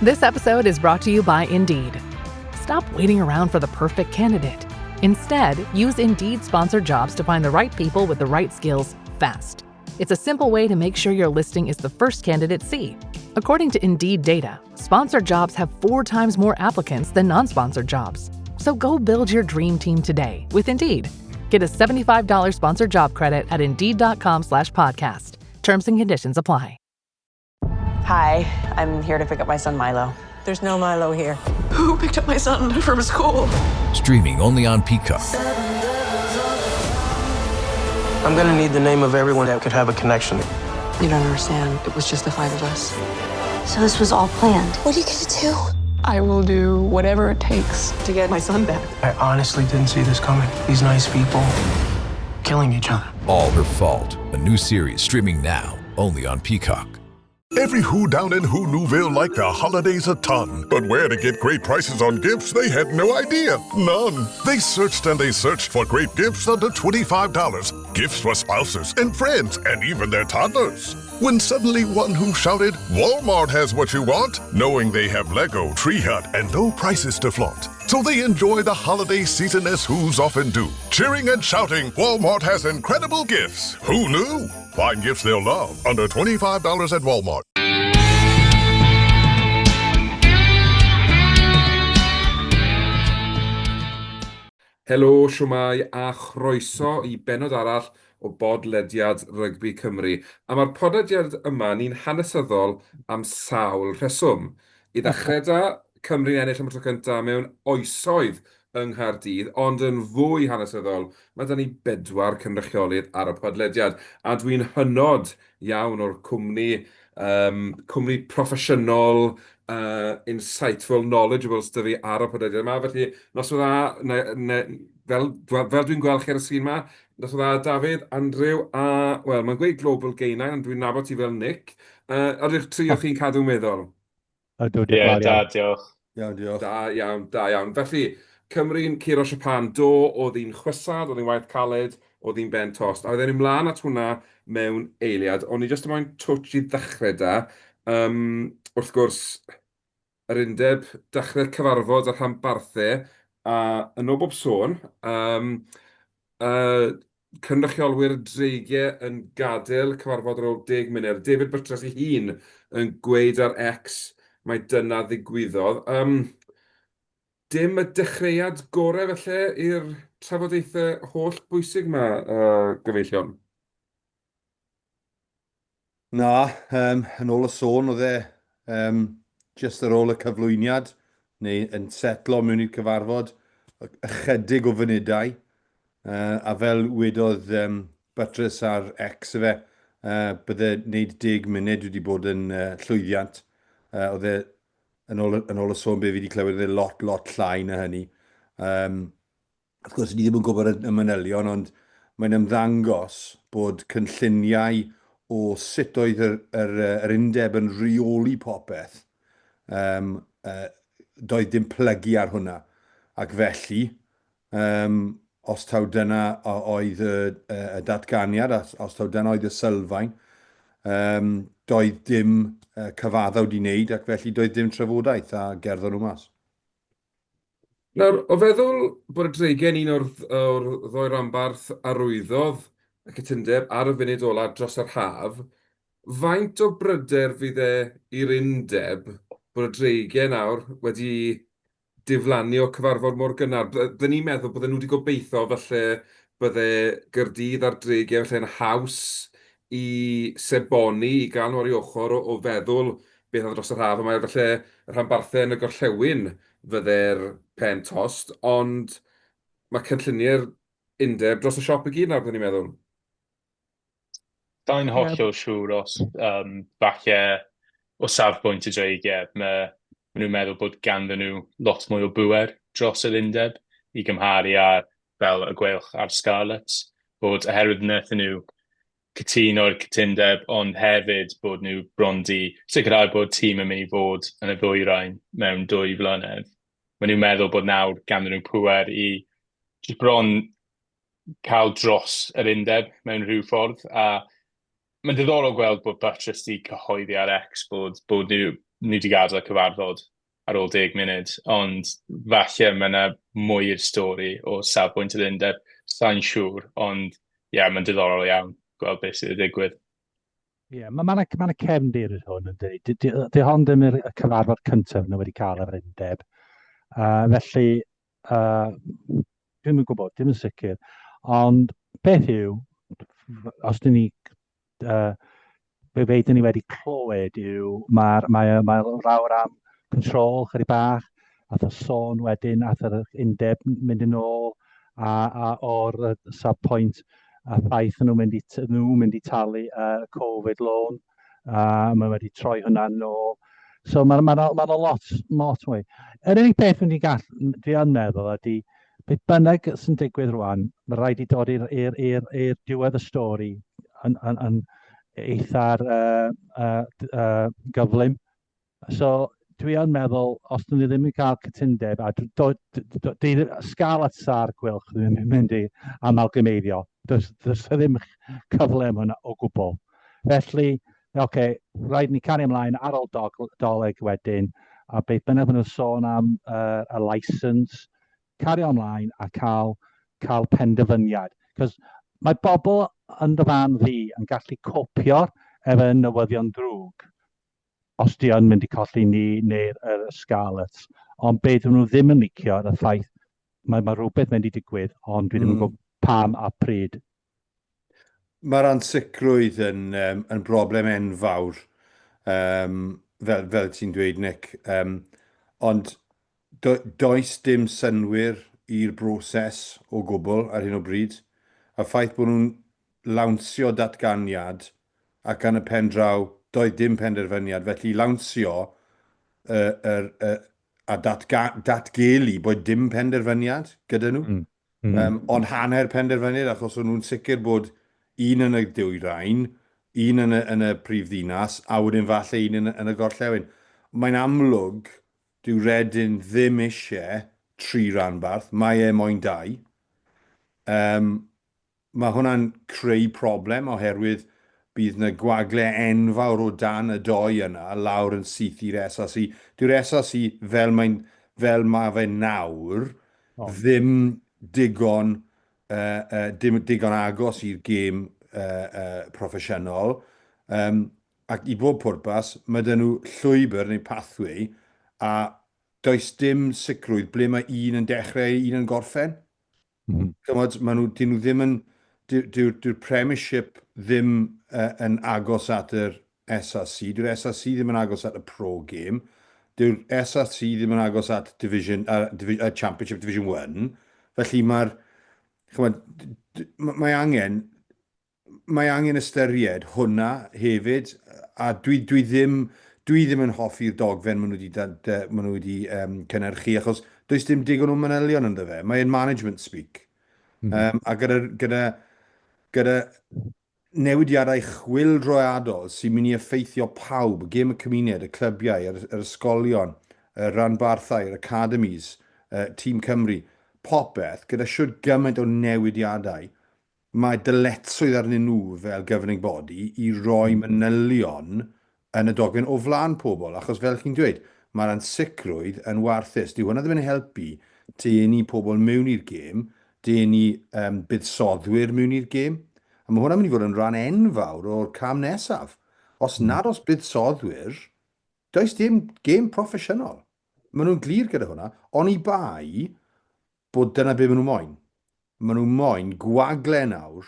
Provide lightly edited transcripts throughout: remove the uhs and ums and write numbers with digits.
This episode is brought to you by Indeed. Stop waiting around for the perfect candidate. Instead, use Indeed-sponsored jobs to find the right people with the right skills fast. It's a simple way to make sure your listing is the first candidates see. According to Indeed data, sponsored jobs have 4 times more applicants than non-sponsored jobs. So go build your dream team today with Indeed. Get a $75 sponsored job credit at Indeed.com/podcast. Terms and conditions apply. Hi, I'm here to pick up my son Milo. There's no Milo here. Who picked up my son from school? Streaming only on Peacock. I'm gonna need the name of everyone that could have a connection. You don't understand. It was just the 5 of us. So this was all planned. What are you gonna do? I will do whatever it takes to get my son back. I honestly didn't see this coming. These nice people killing each other. All Her Fault, a new series streaming now only on Peacock. Every who down in Who Newville liked the holidays a ton. But where to get great prices on gifts, they had no idea. None. They searched and they searched for great gifts under $25. Gifts for spouses and friends and even their toddlers. When suddenly one who shouted, Walmart has what you want, knowing they have Lego, Tree Hut, and low prices to flaunt. So they enjoy the holiday season as who's often do. Cheering and shouting, Walmart has incredible gifts. Who knew? Find gifts they'll love under $25 at Walmart. Helo, siwmai a chroeso I benod arall o bodlediad rygbi Cymru. A mae'r podlediad yma ni'n hanesyddol am sawl rheswm. I ddechrau da, Cymru'n ennill am y tro cyntaf mewn oesoedd yng Nghaerdydd, ond yn fwy hanesyddol, mae da ni 4 cynrychiolydd ar y podlediad. A dwi'n hynod iawn o'r cwmni proffesiynol, insightful, knowledgeable sydd fi ar y podlediad yma. Felly, nos o dda, fel dwi'n gweld chi ar y sgrin yma, nos o dda Dafydd, Andrew, a, wel, mae'n gweud global gainer, ond dwi'n nabod ti fel Nick. Ydych tri o chi'n cadw meddwl? Da, diolch. Iawn, diolch. Da iawn. Felly, Cymru'n curo Japan, oedd hi'n chwysad, oedd hi'n waith caled, oedd hi'n ben tost. A oedd e'n ymlaen at hwnna mewn eiliad. Ond ni jyst yn moyn twtch I ddechrau da. Wrth gwrs, yr undeb dechrau'r cyfarfod ar rhanbarthau, a yn o bob sôn, cynrychiolwyr dreigiau yn gadael cyfarfod ar ôl 10 munud. David Buttress ei hun yn gweud ar X mae dyna ddigwyddodd. Dim y dechreuad gorau felly i'r trafodaethau holl bwysig yma, gyfeillion? Na, yn ôl y sôn oedd just ar ôl y cyflwyniad, neu yn setlo mewn i'r cyfarfod, ychydig o fynydau, a fel wedodd Buttress ar X fe, bydde wneud 10 munud wedi bod yn llwyddiant. Oedd yn ôl y sôn be fi wedi clywed lot llai na hynny. Wrth gwrs, ni ddim yn gwybod y manylion, ond mae'n ymddangos bod cynlluniau o sut oedd yr undeb yn rheoli popeth. Doedd dim plygu ar hwnna. Ac felly, os taw dyna oedd y datganiad, os taw dyna oedd y sylfaen, doedd dim cyfadda wedi wneud, ac felly doedd dim trafodaeth a gerddon nhw mas. Nawr, o feddwl bod y dreigen un o'r ddoi ranbarth arwyddodd y cytundeb ar y funud ola dros yr haf, faint o bryder fydd i'r undeb bod y dreigen nawr wedi diflannu o cyfarfod mor gynnar? Byddwn ni'n meddwl bod nhw wedi gobeithio falle bydde Gaerdydd a'r dreigen falle'n haws I seboni, I gael nhw ar ei ochr o feddwl beth oedd dros yr haf. Mae falle y rhanbarthau yn y gorllewin fydde'r pen tost, ond mae cynlluniau'r undeb dros y siop I gyd nawr, byddwn ni'n meddwl. Da'n hollol siŵr os falle o safbwynt y dreigiau, mae nhw'n meddwl bod ganddyn nhw lot mwy o bwer dros yr undeb I gymharu â fel y gwelch ar Scarlets, bod oherwydd wnaethon nhw cytuno'r cytundeb, ond hefyd bod nhw bron I sicrhau bod tîm yn mynd I fod yn y ddwyrain mewn 2 flynedd. Maen nhw'n meddwl bod nawr ganddyn nhw pŵer I bron cael dros yr undeb mewn rhyw ffordd. A mae'n diddorol gweld bod Buttress 'di cyhoeddi ar X bod nhw nhw wedi gadael y cyfarfod ar ôl 10 munud, ond falle mae yna mwy i'r stori o safbwynt yr undeb, sa'n siŵr, ond mae'n diddorol iawn gweld beth sydd wedi digwydd. Mae yna cefndir yn hwn, yn dweud. Di hon ddim y cyfarfod cyntaf nhw wedi cael yr undeb. Felly, dwi'n yn gwybod, dim yn sicr. Ond beth yw, os dyn ni, be dyn ni wedi clywed yw, mae rawr am control chydig bach, ath o sôn wedyn, ath yr undeb mynd yn ôl, a o'r safpwynt, a ffaith nhw mynd i talu Covid loan, mae wedi troi hwnna nôl. So mae'n lot mwy. Yr unig beth dwi yn meddwl ydy, beth bynnag sy'n digwydd rwan, mae rhaid i dod i'r diwedd y stori yn eitha'r gyflym. So dwi yn meddwl, os dyn ni ddim yn cael cytundeb, a sgal at sa'r gwylch dwi'n mynd i amalgymeiddio. Does ddim cyfle am hwnna o gwbl. Felly, rhaid ni cario ymlaen ar ôl doleg wedyn, a beth bynnag nhw'n sôn am y licence, cario ymlaen a cael penderfyniad. Cos mae bobl yn dy fan fi yn gallu copio efo newyddion drwg, os di yn mynd i colli ni neu'r scarlet. Ond beth nhw ddim yn licio y ffaith mae rhywbeth mynd i digwydd, ond dwi ddim yn gwybod pam a pryd. Mae'r ansicrwydd yn broblem enfawr, fel ti'n dweud, Nick. Ond does dim synwyr i'r broses o gwbl ar hyn o bryd. A ffaith bod nhw'n lawnsio datganiad ac yn y pen draw, doedd dim penderfyniad. Felly lawnsio a datgelu bod dim penderfyniad gyda nhw. Ond hanner penderfyniad, achos o'n nhw'n sicr bod un yn y dwyrain, un yn y prif ddinas, a wedyn falle un yn y gorllewin. Mae'n amlwg, dyw Redyn ddim eisiau 3 ranbarth, mae moyn 2. Mae hwnna'n creu problem oherwydd bydd yna gwagle enfawr o dan y 2 yna, lawr yn syth i'r SRC. Dyw'r SRC fel mae fe nawr, ddim digon agos i'r gêm proffesiynol. Ac i bob pwrpas, mae dyn nhw llwybr neu pathway, a does dim sicrwydd ble mae un yn dechrau, un yn gorffen. Dyw'r premiership ddim yn agos at yr SRC. Dyw'r SRC ddim yn agos at y pro game. Dyw'r SRC ddim yn agos at Championship Division 1. Felly mae angen ystyried hwnna hefyd, a dwi ddim yn hoffi'r dogfen maen nhw wedi cynnyrchu, achos does dim digon o manylion ynddo fe. Mae'n management speak. A gyda newidiadau chwildroiadol sy'n mynd i effeithio pawb, gêm y cymuned, y clybiau, yr ysgolion, y ranbarthau, yr academies, Tîm Cymru, popeth, gyda siwr gymaint o newidiadau, mae dyletswydd arnyn nhw fel governing body i roi manylion yn y dogfen o flaen pobl, achos fel chi'n dweud, mae'r ansicrwydd yn warthus. Dyw hwnna ddim yn helpu denu pobl mewn i'r gêm, denu budsoddwyr mewn i'r gêm. A mae hwnna'n mynd i fod yn rhan enfawr o'r cam nesaf. Os nad os budsoddwyr, does dim gêm proffesiynol. Maen nhw'n glir gyda hwnna, ond i bai bod dyna be maen nhw moyn. Maen nhw moyn gwagle nawr,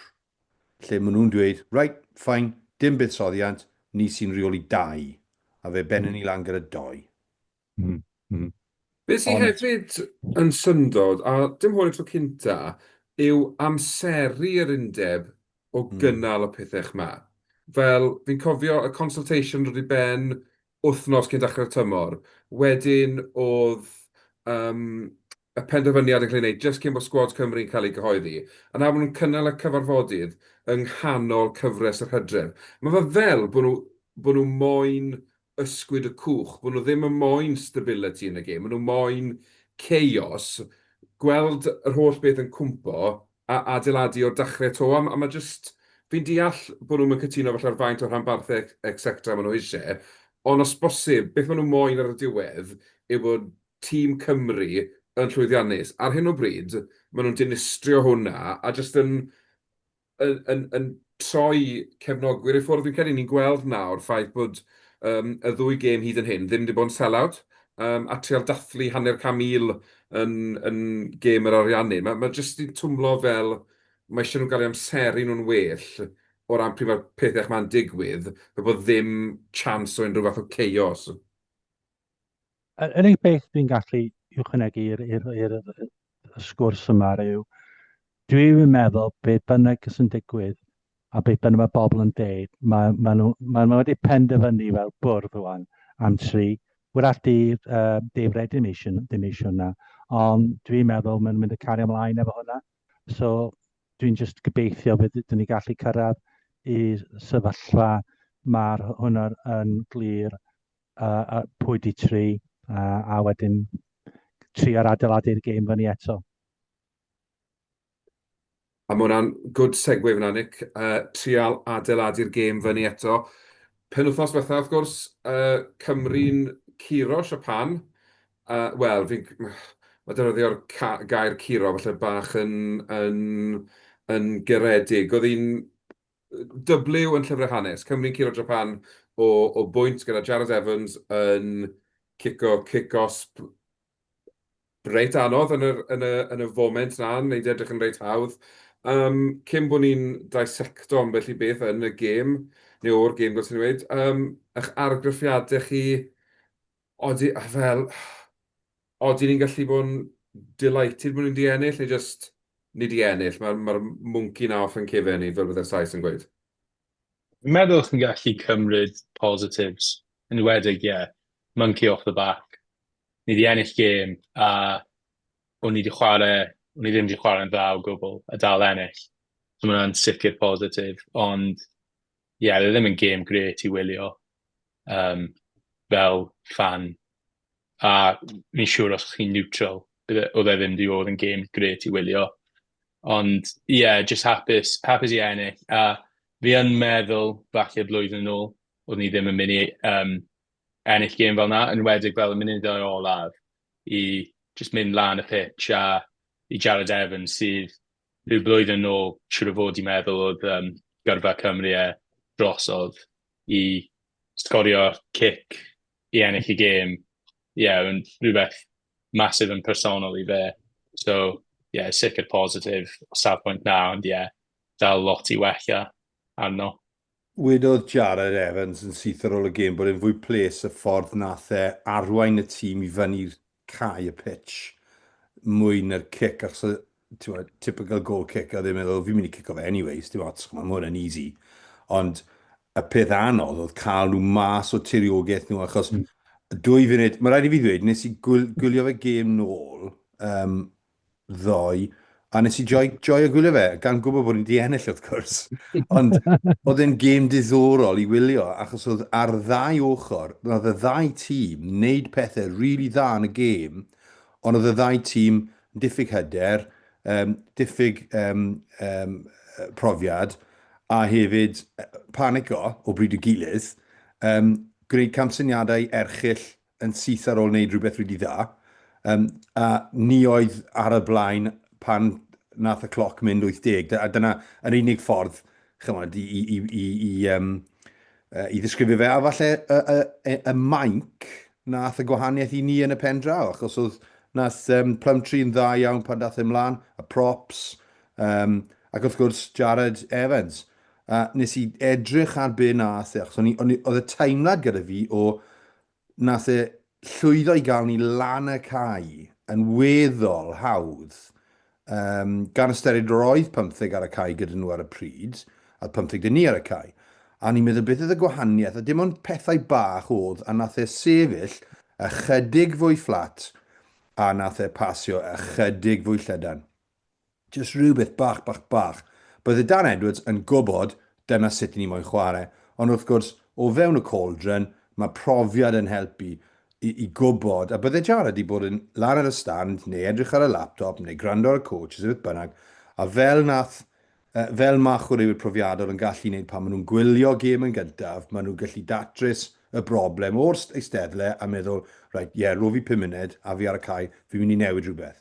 lle maen nhw'n dweud, right, fine, dim buddsoddiant, ni sy'n reoli 2. A fe benen ni lan gyda 2. Be sy'n hefyd yn syndod, a dim hwn y tro cynta, yw amseru'r undeb o gynnal y pethau yma. Fel, fi'n cofio y consultation roedd i ben wythnos cyn dechrau'r tymor. Wedyn oedd y penderfyniad yn cael ei wneud jyst cyn bod Sgwad Cymru'n cael ei gyhoeddi. A nawr maen nhw'n cynnal y cyfarfodydd yng nghanol cyfres yr Hydref. Mae fe fel bod nhw moyn ysgwyd y cwch, bod nhw ddim yn moyn stability yn y gêm, bod nhw moyn chaos, gweld yr holl beth yn cwmpo a adeiladu o'r dechrau to. A mae jyst, fi'n deall bod nhw'n cytuno felly'r faint o rhanbarthau etc. maen nhw eisiau, Ond os bosib, beth maen nhw moyn ar y diwedd yw bod tîm Cymru yn llwyddiannus. Ar hyn o bryd, maen nhw'n dinistrio hwnna a jyst yn troi cefnogwyr i ffwrdd. Fi'n credu ni'n gweld nawr ffaith bod y ddwy gêm hyd yn hyn ddim wedi bod yn sell-out a trial dathlu hanner 100,000 yn gêm yr ariannu. Mae jyst yn twmlo fel mae eisiau nhw gael eu amseru nhw'n well o ran pryd mae'r pethau yma'n digwydd, fe bod ddim chance o unrhyw fath o chaos. Yr unig beth dwi'n gallu ychwanegu i'r sgwrs yma yw, dwi'n meddwl beth bynnag sy'n digwydd a beth bynnag mae bobl yn dweud, mae nhw wedi penderfynu fel bwrdd rwan am 3. Wrach Dafydd ddim eisiau hwnna, ond dwi'n meddwl mae'n mynd i cario ymlaen efo hwnna. So dwi'n just gobeithio bydd ni gallu cyrraedd i sefyllfa mae'r hwnna yn glir pwy di 3 a wedyn trio'r adeiladu'r gêm fyny eto. A mae hwnna'n good segue fyna, Nick. Trial adeiladu'r gêm fyny eto. Penwythnos fatha, wrth gwrs, Cymru'n curo Japan. Wel, mae defnyddio'r gair curo falle bach yn gyrraedig. Oedd hi'n dyblyw yn llyfrau hanes. Cymru'n curo Japan o bwynt gyda Gareth Evans yn cic-os reit anodd yn y foment na, neud edrych yn reit hawdd. Cyn bod ni'n dissecto am felly beth yn y gêm, neu o'r gêm gwrs i'n dweud, eich argraffiadau chi, odi ni'n gallu bod yn delighted bod ni'n di ennill, neu just ni di ennill? Mae'r mwynci na off yn cefen ni, fel byddai'r Sais yn gweud. Fi'n meddwl chi'n gallu cymryd positives, yn wedig, monkey off the back. Ni di ennill gêm, a o'n i ddim di chwarae yn dda o gwbl, a dal ennill. So mae'n sicr positif, ond oedd ddim yn gêm gret i wylio fel fan. A fi'n siŵr os chi'n neutral, oedd e ddim di bod yn gêm gret i wylio. Ond just hapus i ennill. A fi yn meddwl, falle blwyddyn yn ôl, oedd ni ddim yn mynd i ennill gêm fel na, yn wedig fel y munudau olaf, i just mynd lan y pitch a i Gareth Evans sydd rhyw blwyddyn yn ôl siŵr o fod i meddwl oedd gyrfa Cymru drosodd i sgorio cic i ennill y gêm. Yn rhywbeth masif yn personol i fe. So, sicr positif o safbwynt na, ond dal lot i wella arno. Wedodd Gareth Evans yn syth ar ôl y gêm bod e'n fwy ples y ffordd nath arwain y tîm i fyny'r cae y pitch mwy na'r cic, achos typical goal kick, a ddim meddwl, fi'n mynd i cico fe anyways, mae hwnna'n easy. Ond y peth anodd oedd cael nhw mas o tiriogaeth nhw, achos dwy funud, mae rhaid i fi ddweud, nes i gwylio fe gêm nôl ddoe, a nes i joi o gwylio fe, gan gwybod bod ni'n di ennill wrth gwrs. Ond oedd e'n gêm diddorol i wylio, achos oedd ar ddau ochr, oedd y ddau tîm wneud pethau really dda yn y gêm, ond oedd y ddau tîm diffyg hyder, diffyg profiad, a hefyd panico o bryd y gilydd, gwneud camsyniadau erchill yn syth ar ôl wneud rhywbeth rydw dda, a ni oedd ar y blaen pan nath y cloc mynd 80. A dyna yr unig ffordd i ddisgrifio fe. A falle y mainc nath y gwahaniaeth i ni yn y pen draw, achos oedd nath Plumtree yn dda iawn pan dath ymlaen, y props, ac wrth gwrs Gareth Evans. Nes i edrych ar be nath e, achos oedd y teimlad gyda fi o nath e llwyddo i gael ni lan y cae yn weddol hawdd, gan ystyried roedd 15 ar y cae gyda nhw ar y pryd, a 15 dyn ni ar y cae. A ni'n meddwl beth oedd y gwahaniaeth, a dim ond pethau bach oedd, a nath e sefyll ychydig fwy fflat, a nath e pasio ychydig fwy llydan. Just rhywbeth bach. Bydde Dan Edwards yn gwybod dyna sut ni moyn chwarae. Ond wrth gwrs, o fewn y cauldron, mae profiad yn helpu i gwybod. A bydde Gareth i bod yn lan ar y stand, neu edrych ar y laptop, neu gwrando ar y coach, beth bynnag. A fel mach o rywun profiadol yn gallu gwneud pan maen nhw'n gwylio gêm yn gyntaf, maen nhw'n gallu datrys y broblem o'r eisteddle a meddwl, reit, ro fi 5 munud a fi ar y cae, fi'n mynd i newid rhywbeth.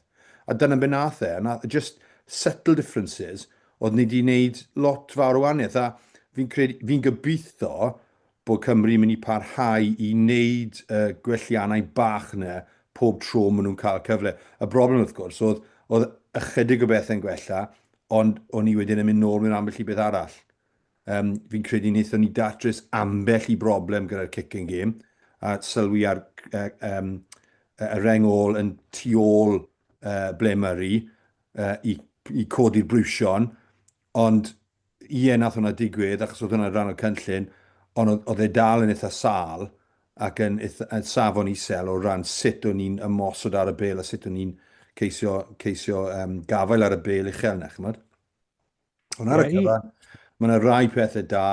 A dyna be nath e, just subtle differences, oedd ni wedi gwneud lot fawr o wahaniaeth. A fi'n gobeithio bod Cymru yn mynd i parhau i wneud gwelliannau bach yna pob tro maen nhw'n cael cyfle. Y broblem wrth gwrs, oedd ychydig o bethau'n gwella, ond o'n i wedyn yn mynd nôl mewn ambell i beth arall. Fi'n credu wnaethon ni datrys ambell i broblem gyda'r kicking game, a sylwi ar y rengol yn tu ôl ble Murray i codi'r brwysion, ond nath hwnna digwydd, achos oedd hwnna rhan o'r cynllun, ond oedd e dal yn eitha sal, ac yn safon isel o ran sut o'n ni'n ymosod ar y bel a sut o'n ni'n ceisio gafael ar y bel uchel na, chymod? Ond ar y cyfan, mae yna rai pethau da,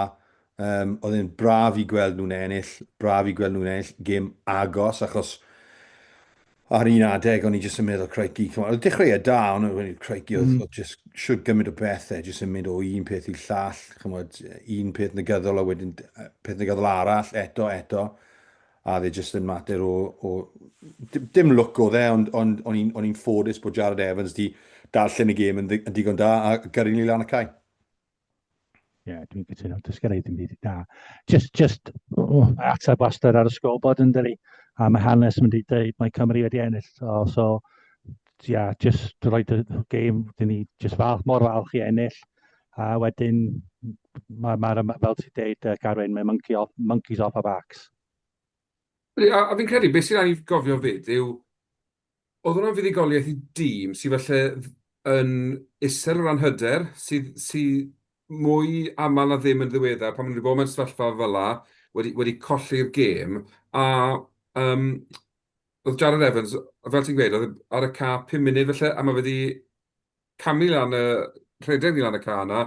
oedd e'n braf i gweld nhw'n ennill, gêm agos, achos ar un adeg, o'n i jyst yn meddwl, craici, oedd dechrau da, ond craici, oedd jyst siwr gymryd o bethau, jyst yn mynd o un peth i'r llall, chymod, un peth negyddol a wedyn peth negyddol arall, eto, a dde jyst yn mater o dim look o dde, ond o'n i'n ffodus bod Jared Evans di darllen y gêm yn digon da a gyrru ni lan y cae. Ie, dwi'n cytuno, does gen i ddim byd da. Just ateb wastad ar y scoreboard yn dyri. A mae hanes yn mynd i dweud mae Cymru wedi ennill. So just roed y gêm, dyn ni just mor falch i ennill. A wedyn, fel ti'n dweud, Carwyn, mae monkeys off our backs. A fi'n credu, beth sy'n rhaid i gofio fyd yw, oedd hwnna'n fuddigoliaeth i dîm sy'n felly yn isel o ran hyder, sy'n mwy aml na ddim yn ddiweddar, pan maen nhw wedi bod mewn sefyllfa fel wedi colli'r gêm, a oedd Jared Evans, fel ti'n gweud, oedd ar y ca 5 munud felly, a mae wedi camu lan rhedeg ni lan y ca yna,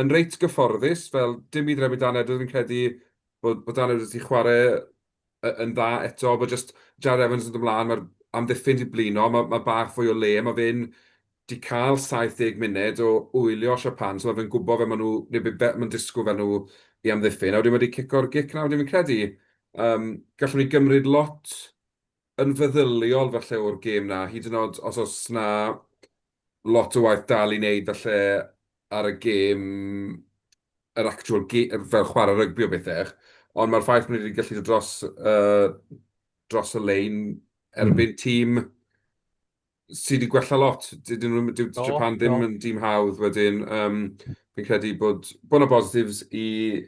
yn reit gyfforddus, fel dim byd rhaid Dan Edrych, fi'n credu bod Dan Edrych wedi chwarae yn dda eto, bod just Jared Evans yn dod ymlaen, mae'r amddiffyn di blino, mae bach fwy o le, mae fe'n di cael 70 munud o wylio Siapan, so mae fe'n gwybod fe mae'n disgwyl fe nhw i amddiffyn, a wedyn wedi cico'r gic na, wedyn fi'n credu, gallwn ni gymryd lot yn feddyliol falle o'r gêm na, hyd yn oed os oes na lot o waith dal i wneud falle ar y gêm, yr actual fel chwarae rygbi o bethau, ond mae'r ffaith bod ni wedi gallu dros y lein erbyn tîm sydd wedi gwella lot. Japan ddim yn dîm hawdd wedyn. Fi'n credu bod yna positives i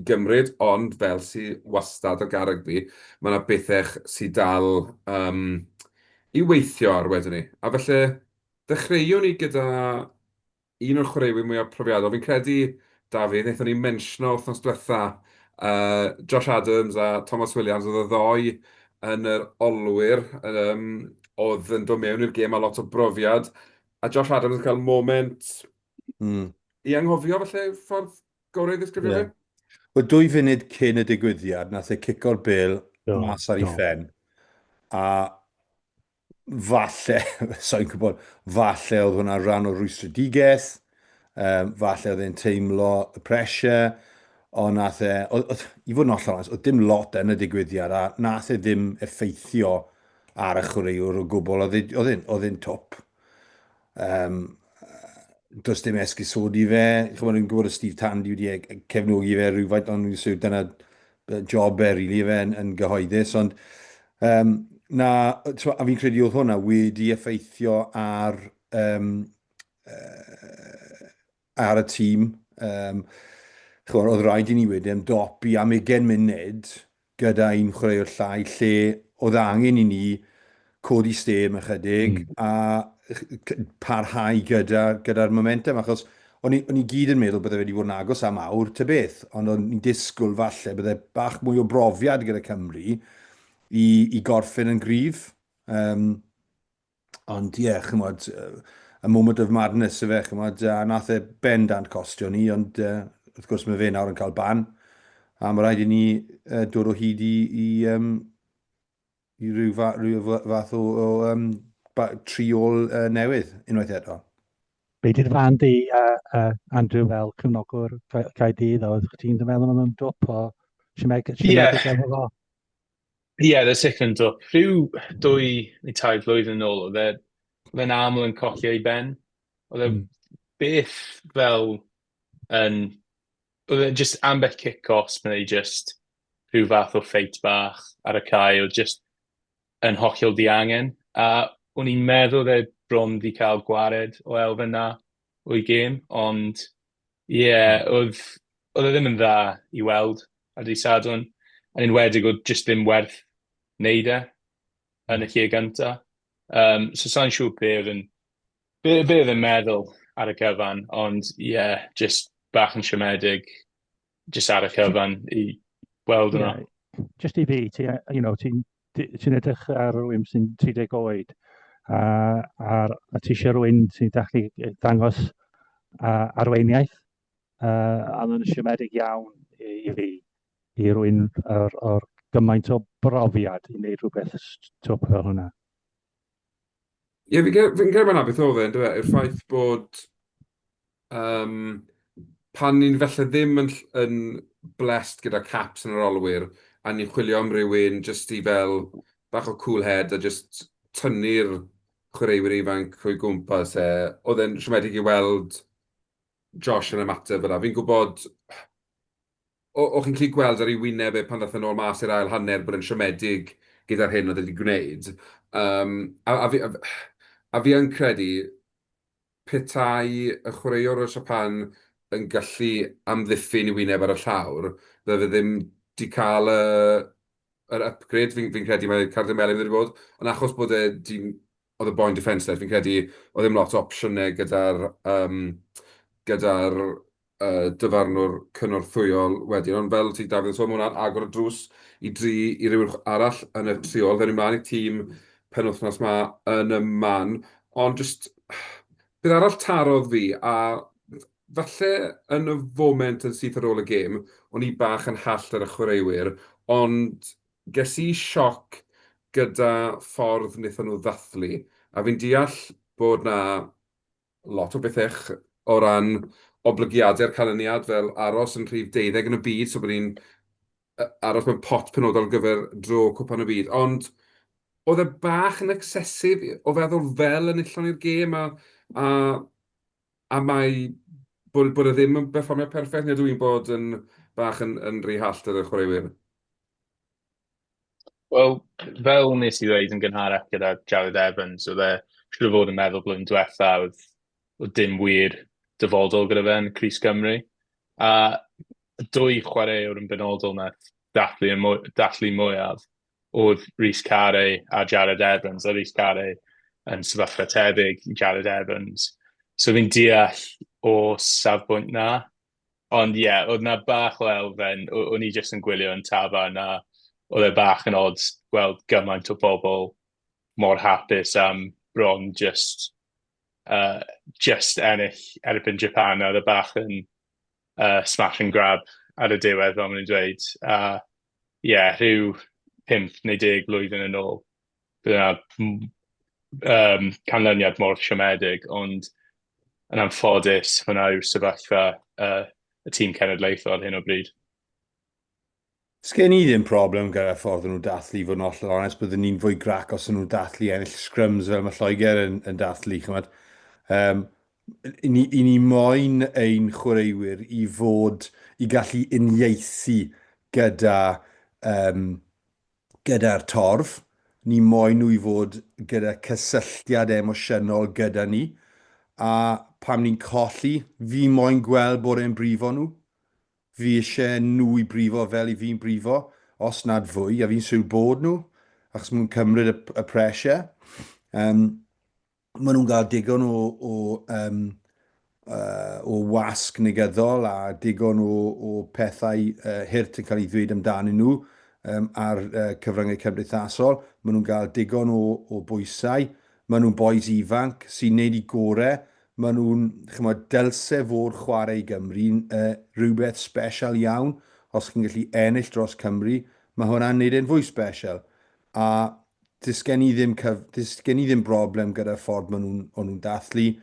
gymryd, ond fel sy'n wastad o gar rygbi, mae yna bethau sydd dal i weithio ar wedyn ni. A felly, dechreuwn ni gyda un o'r chwaraewyr mwyaf profiadol. Fi'n credu, Dafydd, wnaethon ni mentiono wythnos diwetha Josh Adams a Thomas Williams, oedd y ddoi yn yr olwyr, oedd yn dod mewn i'r gêm a lot o brofiad. A Josh Adams yn cael moment i anghofio, falle, ffordd gorau ddisgrifio fe? Wel, 2 funud cyn y digwyddiad, nath e cico'r bel mas ar ei phen. A falle, so'n gwybod, falle oedd hwnna rhan o rwystredigaeth, falle oedd e'n teimlo y pressure, ond nath e, i fod yn ollol honest, oedd dim lot yn y digwyddiad, a nath e ddim effeithio ar y chwaraewr o gwbl, oedd e'n top. Does dim esgusodi fe, chymod yn gwybod y Steve Tandy wedi cefnogi fe rhywfaint, ond dyna job rili fe yn gyhoeddus, ond a fi'n credu oedd hwnna wedi effeithio ar y tîm. Oedd rhaid i ni wedi ymdopi am 20 munud gyda un chwaraewr llai lle oedd angen i ni codi stêm ychydig a parhau gyda'r momentum, achos o'n i gyd yn meddwl bydde wedi bod yn agos am awr ta beth, ond o'n i'n disgwyl falle bydde bach mwy o brofiad gyda Cymru i gorffen yn gryf. Ond chymod, y moment of madness y fe, chymod, a nath e bendant costio ni, ond wrth gwrs mae fe nawr yn cael ban, a mae rhaid i ni dod o hyd i ryw fath o triol newydd, unwaith eto. Be di'r fan di, Andrew, fel cefnogwr Caerdydd, oedd ti'n meddwl yn dwp o siomedig efo fo? Ie, the second up. Rhyw 2 neu 3 blwyddyn yn ôl, oedd e'n aml yn colli ei ben. Oedd e beth fel yn... Oedd e just ambell kick-offs, neu just rhyw fath o ffeit bach ar y cae, oedd just yn hollol diangen. A o'n i'n meddwl e bron di cael gwared o elfen na o'i gêm, ond oedd e ddim yn dda i weld ar dydd Sadwrn. Yn enwedig oedd just ddim werth wneud e yn y lle gynta. So sa'n siŵr be oedd yn meddwl ar y cyfan, ond just bach yn siomedig, just ar y cyfan i weld yna. Just i fi, ti'n edrych ar rhywun sy'n 30 oed, a ti eisiau rhywun sy'n gallu dangos arweiniaeth, a mae'n siomedig iawn i fi, i rhywun o'r gymaint o brofiad i wneud rhywbeth stwp fel hwnna. Ie, fi'n credu mae'n beth oedd e'n yw'r ffaith bod pan ni'n felly ddim yn blessed gyda caps yn yr olwyr, a ni'n chwilio am rywun jyst i fel bach o cool head a jyst tynnu'r chwaraewyr ifanc o'i gwmpas oedd e'n siomedig i weld Josh yn ymateb yna. Fi'n gwybod, o'ch chi'n gallu gweld ar ei wyneb pan ddath yn ôl mas i'r ail hanner bod e'n siomedig gyda'r hyn oedd wedi gwneud. A fi yn credu petai y chwaraewr o Japan yn gallu amddiffyn i wyneb ar y llawr, bydde ddim wedi cael yr upgrade, fi'n credu mae Carwyn wedi bod, ond achos bod oedd y boen defensive, fi'n credu oedd ddim lot o opsiynau gyda'r dyfarnwr cynorthwyol wedyn, ond fel ti Dafydd, so mae hwnna'n agor y drws i rywun arall yn y triol, fe'n ymlaen i tîm penwythnos yma yn y man, ond just bydd arall tarodd fi, a falle yn y foment yn syth ar ôl y gêm, o'n i bach yn hall ar y chwaraewyr, ond ges i sioc gyda ffordd wnaethon nhw ddathlu, a fi'n deall bod na lot o bethech o ran oblygiadau'r canlyniad fel aros yn rhif 12 yn y byd, so bod ni'n aros mewn pot penodol gyfer dro cwpan y byd, ond oedd e bach yn excesif o feddwl fel yn illon i'r gêm, a mae bod e ddim yn berfformio perffaith, neu dwi'n bod yn bach yn rhy hallt ar y chwaraewyr? Wel, fel nes i ddweud yn gynharach gyda Dafydd Evans, oedd e siŵr o fod yn meddwl blwyddyn diwetha oedd dim wir dyfodol gyda fe yn Crys Cymru. A 2 chwaraewr yn benodol na dathlu mwyaf oedd Rhys Carey a Jared Evans, a Rhys Carey yn sefyllfa tebyg i Jared Evans. So fi'n deall o safbwynt na, ond oedd na bach o elfen, o'n i jyst yn gwylio yn tafarn na, oedd e bach yn od gweld gymaint o bobl mor hapus am bron just ennill erbyn Japan, a oedd e bach yn smash and grab ar y diwedd, fel maen nhw'n dweud. Rhyw 5 neu 10 blwyddyn yn ôl. Bydd yna canlyniad mor siomedig, ond yn anffodus, hwnna yw'r sefyllfa y tîm cenedlaethol ar hyn o bryd. Sgen i ddim problem gyda ffordd nhw'n dathlu, fod yn hollol onest, byddwn ni'n fwy grac os nhw'n dathlu ennill sgrums fel mae Lloegr yn dathlu, chymod. I ni moyn ein chwaraewyr i gallu uniaethu gyda'r torf. Ni moyn nhw i fod gyda cysylltiad emosiynol gyda ni. A pam ni'n colli, fi moyn gweld bod e'n brifo nhw. Fi eisiau nhw i brifo fel i fi'n brifo, os nad fwy, a fi'n siŵr bod nhw, achos maen nhw'n cymryd y pressure. Maen nhw'n cael digon o wasg negyddol a digon o pethau hirt yn cael ei ddweud amdanyn nhw ar cyfryngau cymdeithasol. Maen nhw'n cael digon o bwysau. Maen nhw'n boes ifanc sy'n neud i gorau. Maen nhw'n dylse fod chwarae i Gymru rhywbeth special iawn. Os chi'n gallu ennill dros Cymru, mae hwnna'n neud e'n fwy special. A dysgen i ddim broblem gyda'r ffordd maen nhw'n dathlu.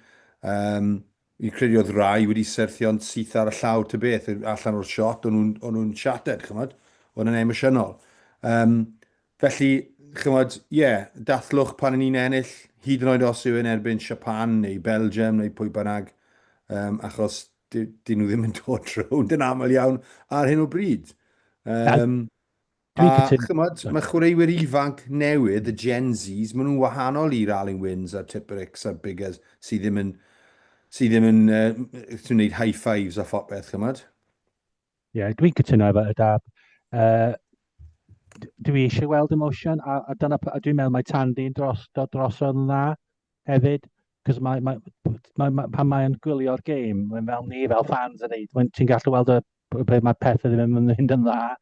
Fi'n credu oedd rai wedi syrthio'n syth ar y llaw ta beth allan o'r shot, o'n nhw'n shattered, chymod. oedd yn emosiynol. Felly, chymod, dathlwch pan ni'n ennill, hyd yn oed os yw yn erbyn Japan neu Belgium neu pwy bynnag, achos dyn nhw ddim yn dod rownd yn aml iawn ar hyn o bryd. Chymod, mae chwaraewyr ifanc newydd, y Gen Zs, maen nhw'n wahanol i'r Alun Wins a Tipperics a Biggers sydd ddim yn gwneud high fives a phopeth, chymod? Dwi'n cytuno efo y dab. Dwi eisiau weld emotion, a dwi'n meddwl mae Tandi'n drosodd yn dda hefyd, cos pan mae'n gwylio'r gêm, fel ni, fel fans yn neud, ti'n gallu weld mae pethau ddim yn mynd yn dda,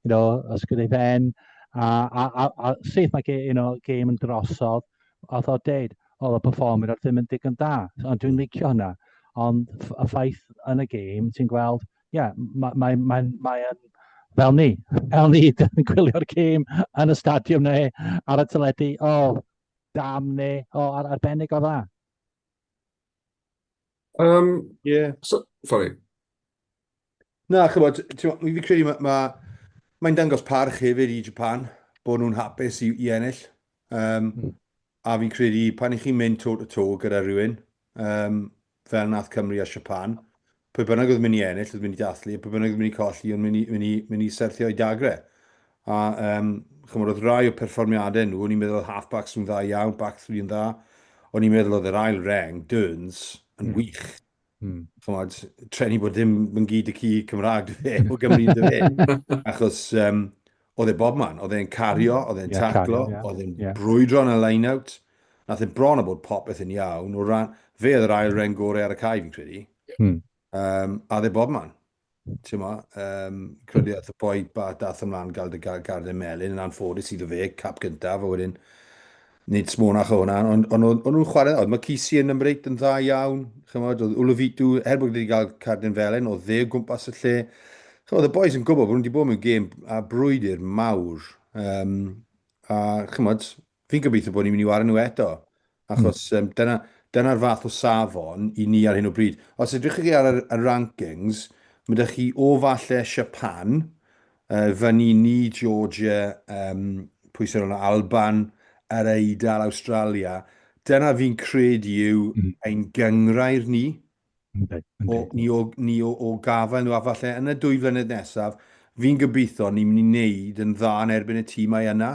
os gyda'i fen, a syth mae gêm yn drosodd, oedd o deud, oedd y performer ddim yn digon da, ond dwi'n licio hynna, ond y ffaith yn y gêm, ti'n gweld, mae'n fel ni yn gwylio'r gêm yn y stadiwm neu ar y teledu, dam neu, arbennig o dda. Sorry. Na, chybod, fi credu mae'n dangos parch hefyd i Japan, bod nhw'n hapus i ennill. A fi'n credu pan i chi'n mynd to gyda rhywun, fel nath Cymru a Japan, pwy bynnag oedd mynd i ennill, oedd mynd i dathlu, pwy bynnag oedd mynd i colli, oedd mynd i serthio i dagrau. A chymod, oedd rai o perfformiadau nhw, o'n i'n meddwl halfbacks yn dda iawn, back three yn dda, o'n i'n meddwl oedd yr ail reng, Duons, yn wych. Chymod, trenu bod ddim yn gyd y ci Cymraeg dy fe, o Gymru dy fe. Achos oedd e bobman, oedd e'n cario, oedd e'n taclo, oedd e'n brwydro yn y line-out. Nath e bron o bod popeth yn iawn, o ran, fe oedd yr ail reng gorau ar y cae fi'n credu. A dde bobman. Credu oedd y boi dath ymlaen gael dy gardau melyn yn anffodus iddo fe, cap gyntaf, a wedyn nid smonach o hwnna, ond nhw'n chwarae, mae Cisi yn ymreit yn dda iawn, chymod, oedd Ulafitw, bod wedi cael cardyn felyn, oedd dde o gwmpas y lle. Oedd y boys yn gwybod bod nhw wedi bod mewn gêm a brwydr mawr. A chymod, fi'n gobeithio bod ni'n mynd i wario nhw eto, achos dyna'r fath o safon i ni ar hyn o bryd. Os ydych chi ar y rankings, mae ydych chi o falle Japan, fyny ni Georgia, pwy sy'n o'n Alban, yr Eidal, Australia, dyna fi'n credu yw ein gyngrair ni, ni o gafael nhw, a falle yn y 2 flynedd nesaf, fi'n gobeithio ni'n mynd i wneud yn dda yn erbyn y tîmau yna.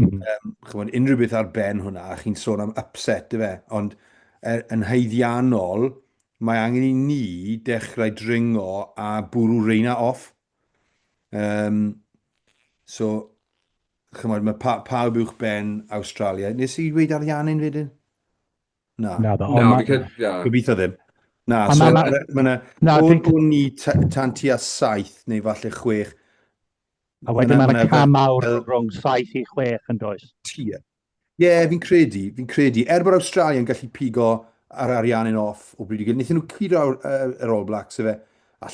Unrhyw beth ar ben hwnna, a chi'n sôn am upset y fe, ond yn haeddiannol, mae angen i ni dechrau dringo a bwrw reina off. Chymod, mae pawb uwch ben Australia. Nes i dweud Ariannu'n wedyn? Na. Gobeithio ddim. Na, so o'n ni tan tua 7 neu falle 6. A wedyn mae'n cam mawr rhwng 7 i 6 yn does? Fi'n credu. Bod Australia yn gallu pigo ar Ariannu'n off o bryd i gyd. Nethon nhw curo yr All Blacks, a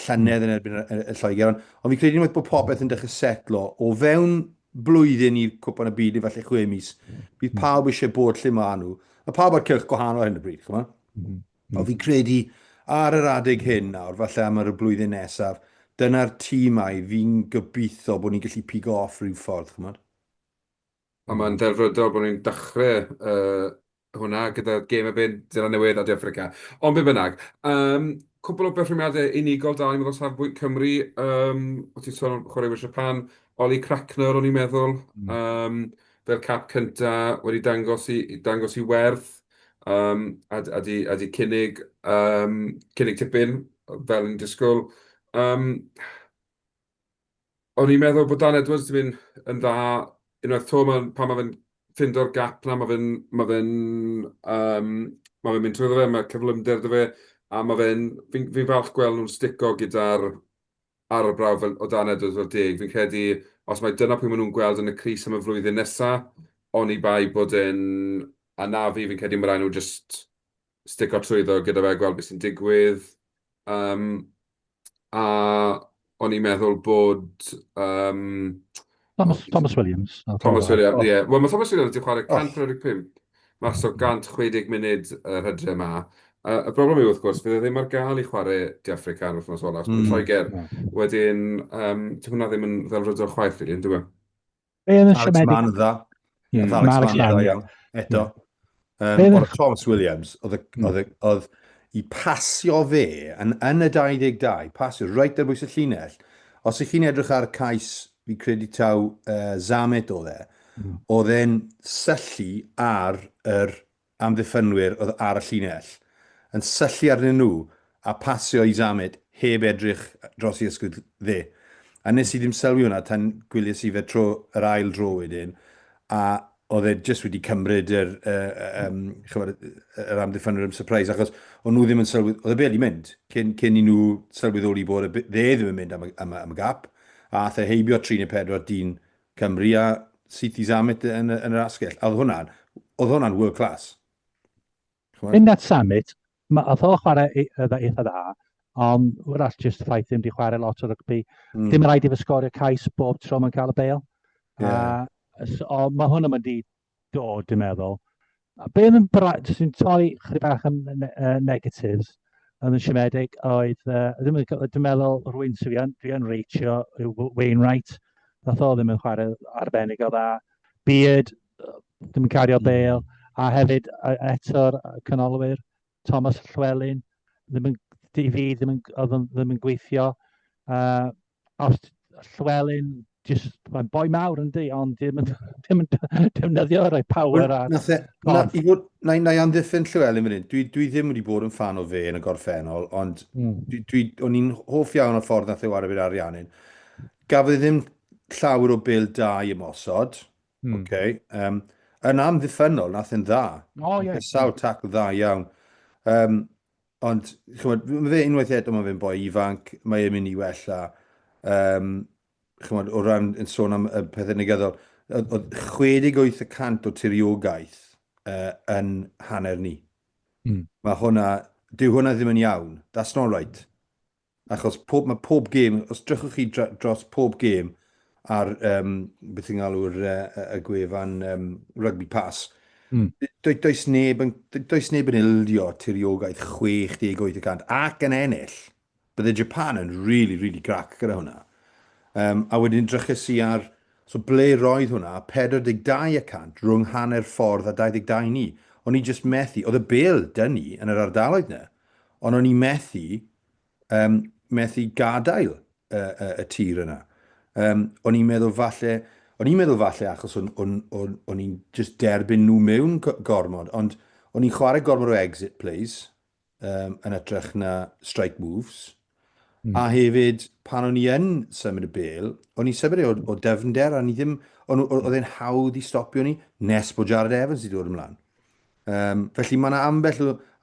llynedd yn erbyn y Lloegr. Ond fi'n credu unwaith bod popeth yn dechrau setlo o fewn blwyddyn i'r cwpan y byd i falle 6 mis. Bydd pawb eisiau bod lle maen nhw. Mae pawb ar cylch gwahanol hyn y bryd, chymod? Ond fi'n credu ar yr adeg hyn nawr, falle am yr blwyddyn nesaf, dyna'r tîmau fi'n gobeithio bod ni'n gallu pigo off rhyw ffordd, chymod? A mae'n delfrydol bod ni'n dechrau hwnna gyda gêm y byd dyna newydd a Africa. Ond be bynnag, cwbl o berfformiadau unigol da, ni'n meddwl safbwynt Cymru, o ti'n sôn am chwaraewyr Japan, Oli Crackner o'n i'n meddwl, fel cap cynta wedi dangos i werth, a di cynnig tipyn fel yn disgwyl. O'n i'n meddwl bod Dan Edwards wedi mynd yn dda, unwaith to pan mae fe'n ffindo'r gap na, mae fe'n mynd trwyddo fe, mae cyflymder dy fe, a fi'n falch gweld nhw'n stico gyda'r ar y brawf o Dan Edwards fel deg. Fi'n credu, os mae dyna pwy maen nhw'n gweld yn y crys am y flwyddyn nesaf, oni bai bod e'n anafu, fi'n credu mae nhw just stico trwyddo gyda fe, gweld beth sy'n digwydd. A o'n i'n meddwl bod... Thomas Williams. Thomas Williams, ie. Wel, mae Thomas Williams wedi chwarae 145 mas o 160 munud yr hydre yma. Y broblem yw, wrth gwrs, fydd e ddim ar gael i chwarae di African wrth nos ola, os mae'n Lloegr. Wedyn, ti hwnna ddim yn ddelfrydol chwaith, rili, yn dweud? Alex Mann yn dda. Alex Mann yn dda iawn. Eto. O'r Thomas Williams, oedd i pasio fe yn y 22, pasio reit ar bwys y llinell. Os ych chi'n edrych ar cais, fi credu taw Zamet oedd e'n syllu ar yr amddiffynwyr oedd ar y llinell. Yn syllu arnyn nhw a pasio i Zamet heb edrych dros i ysgwyd dde. A nes i ddim sylwi hwnna tan gwyliau si fe yr ail dro wedyn. A oedd e jyst wedi cymryd yr amddiffynwyr yn surprise, achos o'n nhw ddim yn sylwi, oedd e be wedi mynd, cyn i nhw sylweddoli bod dde ddim yn mynd am y gap. A ath e heibio 3 neu 4 dyn Cymru a syth i Zamet yn yr asgell. A oedd hwnna'n world class. Mynd at Zamet, oedd o chwarae eitha dda, ond wrach just y ffaith ddim wedi chwarae lot o rygbi. Dim rhaid i fe sgorio cais bob tro mae'n cael y beil. Mae hwn yn mynd i dod, dwi'n meddwl. Be yn sy'n torri chydig bach yn negatives yn siomedig oedd, dwi'n meddwl rhywun sy'n dwi yn reitio yw Wainwright. Nath o ddim yn chwarae arbennig o dda. Beard, ddim yn cario beil. A hefyd eto'r canolwyr, Thomas Llywelyn, ddim yn gweithio. Os Llywelyn, mae'n boi mawr yn di, ond ddim yn defnyddio rhoi power a... Na i amddiffyn Llywelyn fan hyn. Dwi ddim wedi bod yn fan o fe yn y gorffennol, ond o'n i'n hoff iawn o'r ffordd nath e wario bydd ariannyn. Gafodd ddim llawer o bil da i ymosod. Yn amddiffynol, nath e'n dda. Sawl tacl dda iawn. Ond, mae fe unwaith eto, mae fe'n boi ifanc, mae e'n mynd i wella. O ran yn sôn am y pethau negyddol, oedd 68% o tiriogaeth yn hanner ni. Mae hwnna, dyw hwnna ddim yn iawn. That's not right. Achos mae pob gêm, os drychwch chi dros pob gêm, ar beth i'n galw'r gwefan rugby pass. Does neb yn ildio tiriogaeth 68% ac yn ennill. Bydde Japan yn really, really grac gyda hwnna. A wedyn drychus i ar, so ble roedd hwnna, 42% rhwng hanner ffordd a 22 ni. O'n i just methu, oedd y bel dyn ni yn yr ardaloedd na, ond o'n i methu gadael y tir yna. O'n i'n meddwl falle achos o'n i'n just derbyn nhw mewn gormod, ond o'n i'n chwarae gormod o exit plays yn edrych na strike moves, a hefyd pan o'n i yn symud y bel, o'n i'n symud o defnder, a oedd e'n hawdd i stopio ni, nes bod Jared Evans i dod ymlaen. Felly mae yna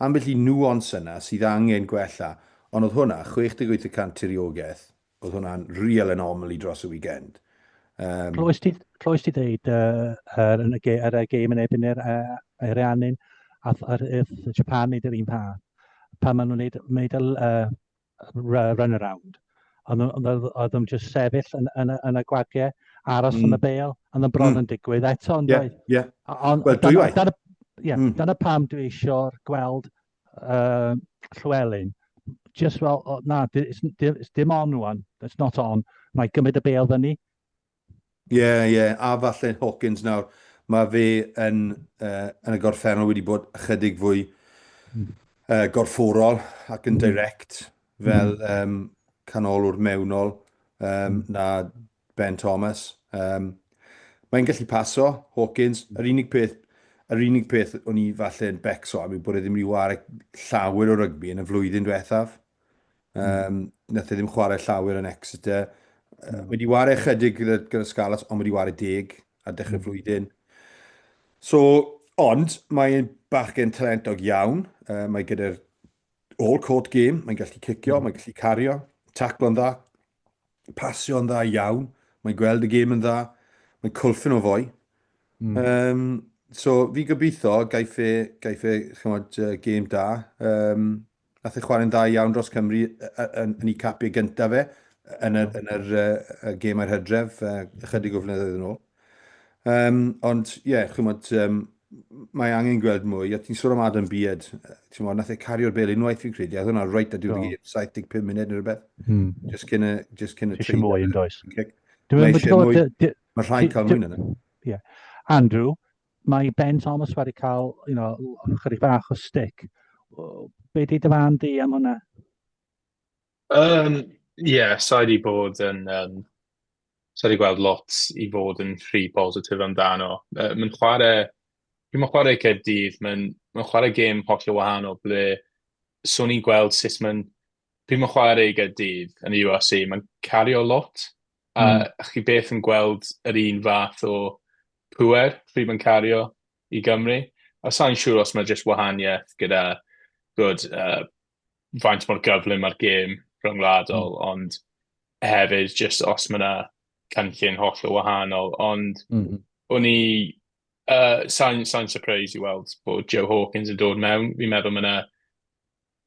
ambell i nuance yna sydd angen gwella, ond oedd hwnna, 68% tiriogaeth, oedd hwnna'n real anomaly dros y weekend. Clywys ti ddeud yn y gêm yn ebyn i'r ariannyn, a Japan wneud yr un fath, pan maen nhw'n wneud y run-around, oedd nhw'n just sefyll yn y gwagiau, aros yn y beil, ond yn bron yn digwydd eto. Dyna pam dwi eisiau gweld Llywelyn. Just well, na, it's dim on one. It's not on. Mae gymryd y beil fyny. A falle Hawkins nawr. Mae fe yn y gorffennol wedi bod ychydig fwy gorfforol ac yn direct fel canolwr mewnol na Ben Thomas. Mae'n gallu paso, Hawkins. Yr unig peth o'n i falle yn becso am yw bod e ddim wedi chwarae llawer o rygbi yn y flwyddyn diwethaf. Nath e ddim chwarae llawer yn Exeter. Wedi chwarae chydig gyda Scarlett, ond wedi chwarae 10 ar dechrau flwyddyn. Ond mae'n bachgen talentog iawn. Mae gyda'r all-court game. Mae'n gallu cicio, mae'n gallu cario. Taclo'n dda. Pasio'n dda iawn. Mae'n gweld y game yn dda. Mae'n cwlffyn o fwy. So fi gobeithio gaiff e game da. Nath e chwarae'n dda iawn dros Cymru yn ei capiau gyntaf fe yn yr gêm ar Hydref ychydig o flynyddoedd yn ôl. Ond ie, mae angen gweld mwy, a ti'n sôn am Adam Beard, ti'n modd, nath e cario'r bel unwaith fi'n credu, a hwnna reit a diwrnod 75 munud neu rhywbeth. Just cyn y Eisiau mwy yn does. Mae eisiau mwy, mae rhaid cael mwy yna. Andrew, mae Ben Thomas wedi cael, chydig bach o stick. Be di dyfan di am hwnna? Sa i bod yn... So wedi gweld lot i fod yn rhy positif amdano. Mae'n chwarae Caerdydd, mae'n chwarae gêm hollol wahanol, ble swn i'n gweld sut pryd mae'n chwarae Caerdydd yn y UFC, mae'n cario lot, a chi beth yn gweld yr un fath o pwer pryd mae'n cario i Gymru. A sa'n siŵr os mae jyst wahaniaeth gyda faint mor gyflym ar gêm rhyngwladol, ond hefyd jyst os mae yna cynllun hollol wahanol, ond o'n i sa'n surprise i weld bod Joe Hawkins yn dod mewn. Fi'n meddwl mae yna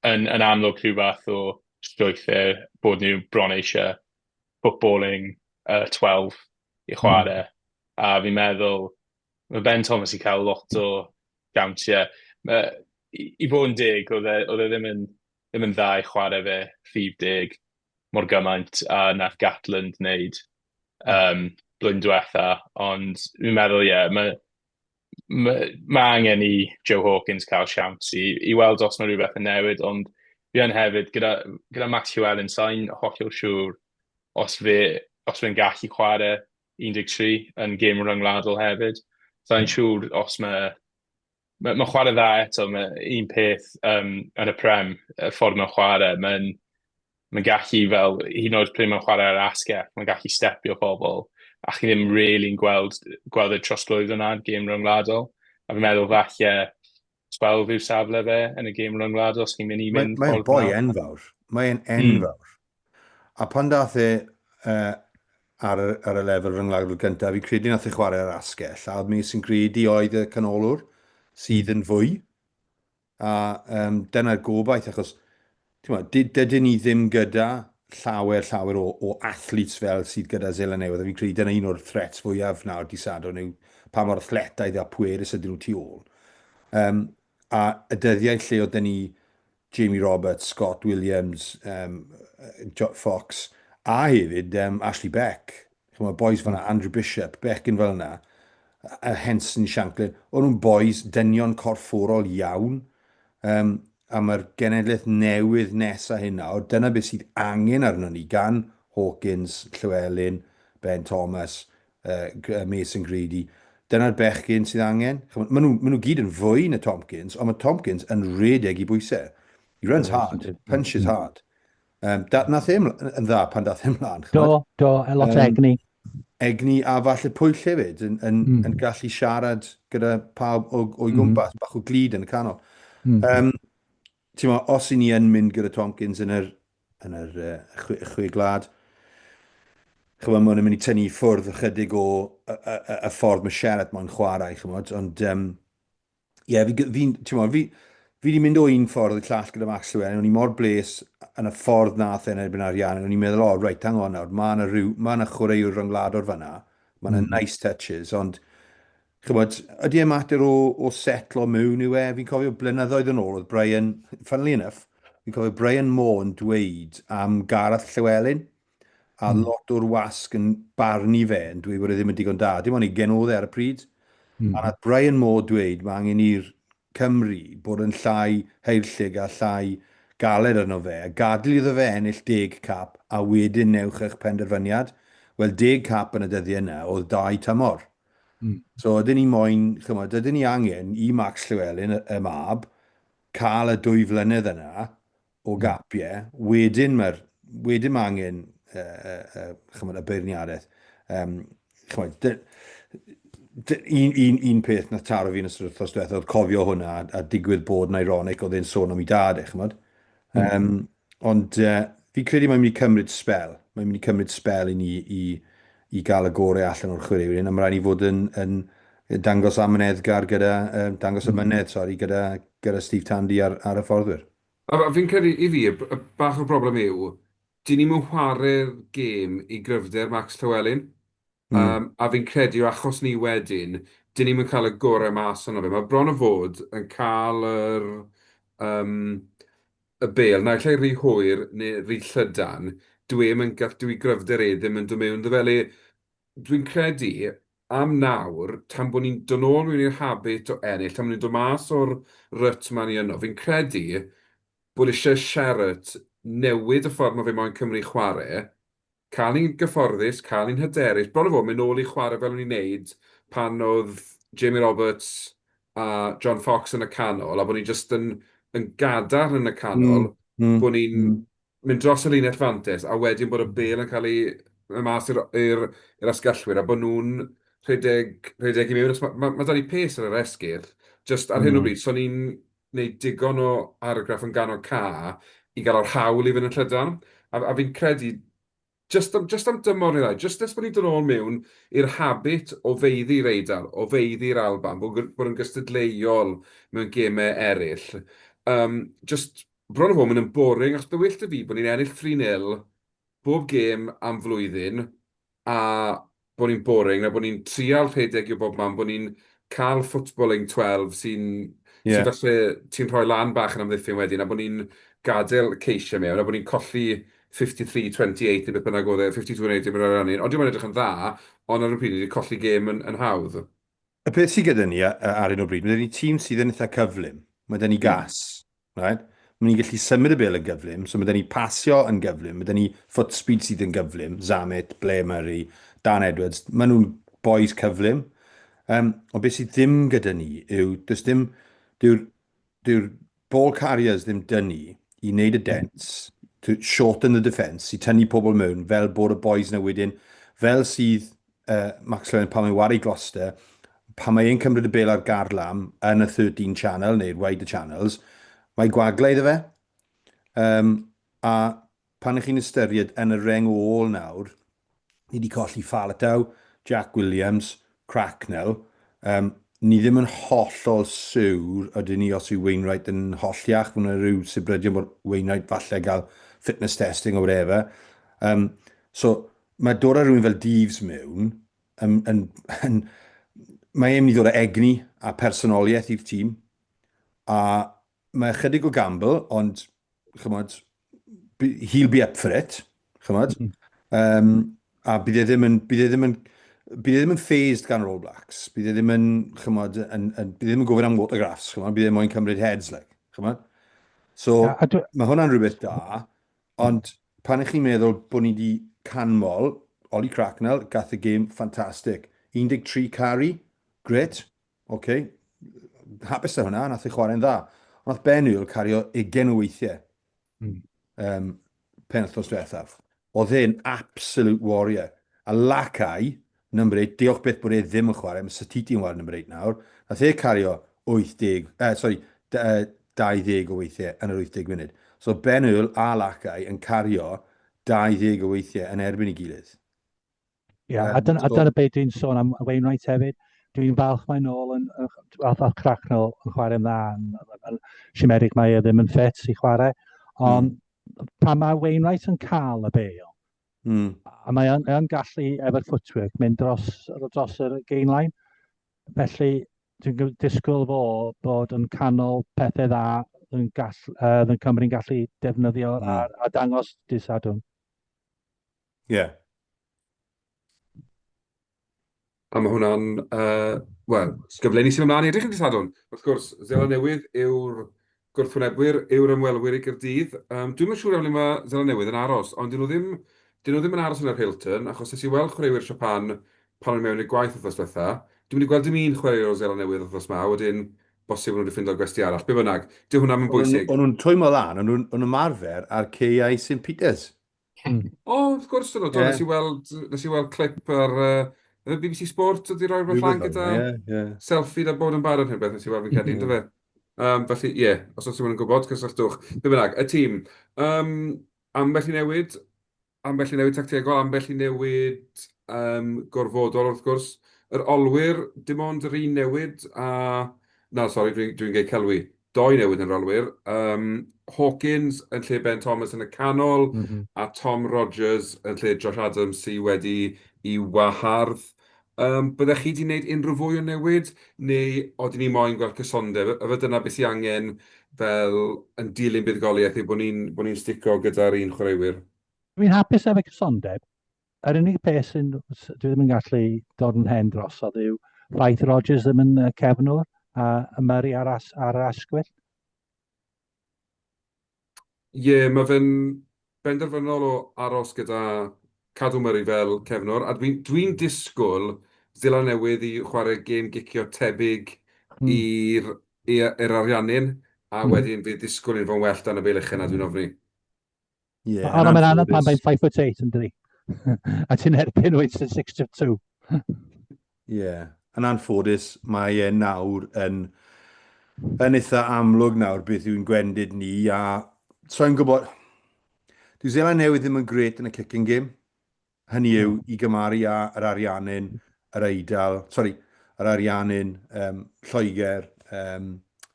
yn amlwg rhyw fath o strwythur bod nhw bron eisiau footballing 12 i chwarae. A fi'n meddwl mae Ben Thomas i cael lot o gawntiau. I fod yn dig, oedd e ddim yn dda i chwarae fe rhif dig mor gymaint a nath Gatland wneud blwyddyn diwetha, ond fi'n meddwl, mae angen i Joe Hawkins cael siawns i weld os mae rhywbeth yn newid, ond fi yn hefyd, gyda Max Llewellyn, sa'n hollol siŵr os fe'n gallu chwarae 13 yn gêm ryngwladol hefyd. Sa'n siŵr os mae chwarae dda eto, mae un peth yn y prem, y ffordd mae'n chwarae, mae'n gallu fel, hyd yn oed pryd mae'n chwarae ar asgell, mae'n gallu stepio pobl, a chi ddim really'n gweld y trosglwyddo yna'r gêm ryngwladol. A fi'n meddwl falle 12 yw'r safle fe yn y gêm ryngwladol, os chi'n mynd i fynd... Mae'n boi enfawr. Mae'n enfawr. A pan dath e ar y lefel ryngwladol gyntaf, fi'n credu nath e chwarae ar asgell, a mi sy'n credu oedd y canolwr sydd yn fwy. A dyna'r gobaith, achos dydyn ni ddim gyda llawer o athletes fel sydd gyda Zela Newydd. Fi'n credu dyna un o'r threats fwyaf nawr di sadwn nhw, pa mor athletaidd a pwerus ydyn nhw tu ôl. A y dyddiau lle oedd ni Jamie Roberts, Scott Williams, Fox, a hefyd Ashley Beck. Mae boys fel yna, Andrew Bishop, Beckin fel yna, Henson Shanklin, o'n nhw'n boys dynion corfforol iawn, a mae'r genedlaeth newydd nesaf hynna, o dyna beth sydd angen arno ni gan Hawkins, Llewellyn, Ben Thomas, Mason Grady. Dyna'r bechgyn sydd angen. Maen nhw gyd yn fwy na Tompkins, ond mae Tompkins yn redeg i bwysau. He runs hard, punches hard. Nath e yn dda pan dath e ymlaen. Do, a lot egni. Egni a falle pwyll hefyd, yn gallu siarad gyda pawb o'i gwmpas, bach o glid yn y canol. Os i ni yn mynd gyda Tompkins yn yr chwe glad, mae'n mynd i tynnu ffwrdd ychydig o y ffordd mae Sherrod mae'n chwarae, ond fi wedi mynd o un ffordd y llall gyda Max Llewellyn, o'n i mor bles yn y ffordd nath yn erbyn arian, o'n i'n meddwl, reit, hang on nawr, mae yna chwaraewr ryngwladol fan'na, mae yna nice touches, ond ydy e mater o setlo mewn yw e? Fi'n cofio blynyddoedd yn ôl, oedd Brian, funnily enough, fi'n cofio Brian Moore yn dweud am Gareth Llewellyn, a lot o'r wasg yn barnu fe yn dweud bod e ddim yn digon da. Dim ond i genodd ar y pryd. A nath Brian Moore dweud, mae angen i'r Cymru bod yn llai heillig a llai galed arno fe, a gadl iddo fe ennill 10 cap, a wedyn newch eich penderfyniad. Wel, 10 cap yn y dyddiau yna, oedd 2 tymor. So, ydyn ni moyn, ydyn ni angen i Max Llewellyn, y mab, cael y 2 flynedd yna o gapiau, wedyn mae angen y beirniadaeth. Un peth na taro fi yn ystod wrthos diwethaf oedd cofio hwnna a digwydd bod yn ironic oedd e'n sôn am ei dad ond fi credu mae'n mynd i cymryd spel. Mae'n mynd i cymryd spel i ni i gael y gorau allan o'r chwaraewr, a mae rhaid ni fod yn dangos amyneddgar dangos amynedd, gyda Steve Tandy ar y fforddwyr. A fi'n credu i fi, y bach o broblem yw, dyn ni'n chwarae'r gêm i gryfder Max Llewellyn, a fi'n credu achos ni wedyn, dyn ni'n cael y gorau mas o'n fe. Mae bron o fod yn cael y bel, naill ai rhy hwyr neu rhy llydan, dwi gryfder e ddim yn dod mewn dy fel dwi'n credu am nawr, tan bod ni'n dod nôl mewn i'r habit o ennill, tan bod ni'n dod mas o'r ryt ma'n i yno, fi'n credu bod eisiau siarad newid y ffordd mae fe moyn Cymru chwarae, cael ni'n gyfforddus, cael ni'n hyderus, bron o fod, mynd nôl i chwarae fel ni'n neud pan oedd Jamie Roberts a John Fox yn y canol, a bod ni jyst yn gadar yn y canol, bod ni'n mynd dros y linell fantes, a wedyn bod y bel yn cael ei mas i'r asgellwyr, a bod nhw'n rhedeg i mewn. Mae da ni pes ar yr esgyll, just ar hyn o bryd, so ni'n gwneud digon o argraff yn ganol ca i gael o'r hawl i fynd yn llydan. A fi'n credu, just am dymor neu ddau, just nes bod ni'n dod nôl mewn i'r habit o feiddi'r Eidal, o feiddi'r Alban, bod yn gystadleuol mewn gemau eraill. Just bron o fod yn boring, achos bywyllt y fi bod ni'n ennill 3-0 bob gêm am flwyddyn, a bod ni'n boring, a bod ni'n trial rhedeg i bob man, bod ni'n cael footballing 12 sy'n falle ti'n rhoi lan bach yn amddiffyn wedyn, a bod ni'n gadael ceisio mewn, a bod ni'n colli 53-28 neu beth bynnag oedd e, 52-28 yn yr anyn. Ond dwi'n edrych yn dda, ond ar y pryd wedi colli gêm yn hawdd. Y peth sydd gyda ni ar un o bryd, mae gen ni tîm sydd yn eitha cyflym. Mae gen ni gas. Right? Mae ni'n gallu symud y bel yn gyflym, so mae gen ni pasio yn gyflym, mae gen ni foot speed sydd yn gyflym, Zamet, Blair Murray, Dan Edwards, mae nhw'n boys cyflym. Ond beth sydd ddim gyda ni yw, dyw'r ball carriers ddim dyn ni i wneud y dents, to shorten the defence, i tynnu pobl mewn, fel bod y boys na wedyn, fel sydd Max Lewin pan mae'n wario Gloucester, pan mae e'n cymryd y bel ar garlam yn y 13 channel, neu'r wider channels, mae gwaglau iddo fe. A pan ych chi'n ystyried yn y reng o ôl nawr, ni wedi colli Faletau, Jack Williams, Cracknell. Ni ddim yn hollol siwr ydyn ni os yw Wainwright yn holliach, fyna rhyw sybrydion bod Wainwright falle gael fitness testing o whatever. So mae dod â rhywun fel Deeves mewn, mae e'n mynd i ddod â egni a personoliaeth i'r tîm, a mae chydig o gamble, ond chymod, he'll be up for it, chymod. A bydd e ddim yn phased gan yr All Blacks. Bydd e ddim yn, chymod, bydd e ddim yn gofyn am autographs, chymod. Bydd e moyn cymryd heads, chymod. So, mae hwnna'n rhywbeth da, ond pan ych chi'n meddwl bod ni wedi canmol, Oli Cracknell, gath y gêm ffantastig. 13 carry, gret, oce. Hapus da hwnna, nath ei chwarae'n dda. Ond nath Benwyl cario 20 o weithiau. Penwthnos diwethaf. Oedd e'n absolute warrior. A Lacai, number 8, diolch beth bod e ddim yn chwarae, mae Satiti'n chwarae number 8 nawr. Nath e cario 20 o weithiau yn yr 80 munud. So Benwyl a Lacai yn cario 20 o weithiau yn erbyn i gilydd. A dyna beth dwi'n sôn am Wainwright hefyd. Dwi'n falch mae'n ôl yn Cracknell yn chwarae'n dda. Simerig mae e ddim yn ffit i chwarae. Ond pan mae Wainwright yn cael y bel, a mae yn gallu, efo'r footwork, mynd dros yr gain line. Felly, dwi'n disgwyl bod yn canol pethau dda yn Cymru'n gallu defnyddio a dangos disadwn. Ie. A mae hwnna'n, gyfleu ni sy'n ymlaen i edrych yn disadwn. Wrth gwrs, Zeland Newydd yw'r gwrthwynebwyr, yw'r ymwelwyr i Gaerdydd. Dwi'n yn siŵr am le mae Zeland Newydd yn aros, ond dyn nhw ddim yn aros yn yr Hilton, achos nes i weld chwaraewyr Japan pan o'n mewn i'r gwaith wrthos diwetha. Dwi'n wedi gweld dim un chwaraewr o Zeland Newydd wrthos ma, wedyn bosib nhw wedi ffindo'r gwesti arall. Be bynnag, dyw hwnna'n bwysig. O'n nhw'n twymo lan, o'n nhw'n ymarfer ar CI St Peters. Wrth gwrs, nes i weld clip ar BBC Sport wedi rhoi'r fy gyda selfie da bod yn barod hyn beth nes i weld fi'n cedi, dy fe. Felly, os oes ti'n gwybod, cysylltwch. Be bynnag, y tîm. Ambell i newid tactegol, ambell i newid gorfodol wrth gwrs. Yr olwyr, dim ond yr un newid, dwi'n gei celwi. 2 newid yn yr olwyr. Hawkins yn lle Ben Thomas yn y canol, a Tom Rogers yn lle Josh Adams sydd wedi i wahardd. Byddech chi wedi gwneud unrhyw fwy o newid, neu oedden ni moyn gweld cysondeb? Yfed dyna beth sy'n angen fel yn dilyn buddigoliaeth yw bod ni'n stico gyda'r un chwaraewyr? Dwi'n hapus efo cysondeb. Yr unig peth dwi ddim yn gallu dod yn hen drosodd yw ffaith Rodgers ddim yn cefnwr a y Murray ar yr asgwyll. Ie, mae fe'n benderfynol o aros gyda cadw Murray fel cefnwr, a dwi'n disgwyl Zila newydd i chwarae gêm gicio tebyg i'r ariannyn, a wedyn fydd disgwyl i'n fo'n well dan y beilychen a dwi'n ofni. Ond mae'n anodd pan mae'n 5'8" yn dydi. A ti'n erbyn wyt sy'n 6'2". Ie, yn anffodus, mae e nawr yn eitha amlwg nawr beth yw'n gwendid ni, a so i'n gwybod, dyw Zela newydd ddim yn gret yn y kicking game. Hynny yw i gymaru â yr ariannyn, yr Eidal, yr ariannyn, Lloegr,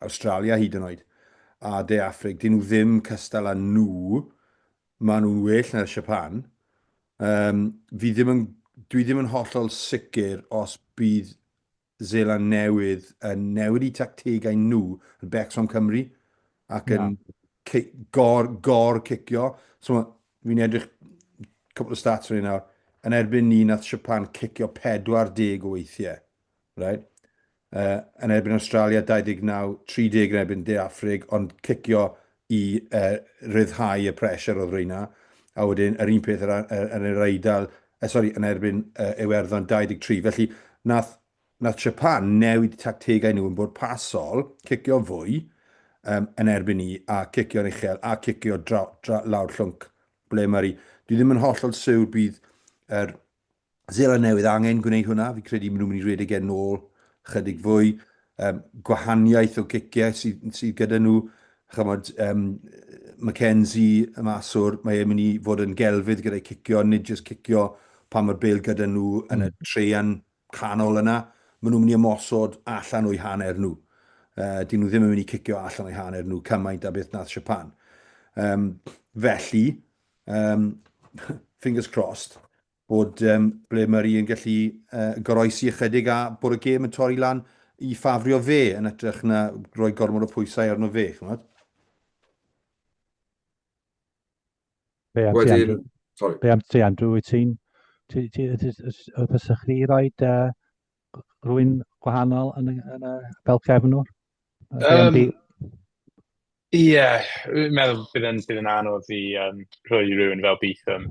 Australia hyd yn oed, a De Affrig. Dyn nhw ddim cystal â nhw, maen nhw'n well na'r Japan. Dwi ddim yn hollol sicr os bydd Zela newydd yn newid i tactegau nhw yn Becsom Cymru ac yn gor cicio. So fi'n edrych cwpl o stats fan hyn nawr. Yn erbyn ni nath Japan cicio 40 o weithiau. Right? Yn erbyn Australia 29, 30 yn erbyn De Affrig, ond cicio i ryddhau y pressure oedd rwyna. A wedyn, yr un peth yn yr Eidal, yn erbyn Iwerddon 23. Felly, nath Japan newid tactegau nhw yn bod pasol, cicio fwy yn erbyn ni, a cicio'n uchel, a cicio lawr llwnc ble mae'r. Dwi ddim yn hollol siwr bydd yr Zela newydd angen gwneud hwnna. Fi credu maen nhw'n mynd i redeg e'n ôl chydig fwy. Gwahaniaeth o ciciau sydd gyda nhw. Chymod, Mackenzie, y maswr, mae e'n mynd i fod yn gelfydd gyda'i cicio, nid jyst cicio pan mae'r bêl gyda nhw yn y treian canol yna. Maen nhw'n mynd i ymosod allan o'i hanner nhw. Dyn nhw ddim yn mynd i cicio allan o'i hanner nhw cymaint a beth nath Japan. Felly, fingers crossed, bod ble Murray yn gallu goroesi ychydig a bod y gêm yn torri lan i ffafrio fe yn edrych na rhoi gormod o pwysau arno fe. Be am ti, Andrew? Wyt ti'n bysych chi roi rhywun gwahanol yn y fel cefnwr? Ie, fi'n meddwl bydd yn anodd i rhoi rhywun fel Beetham.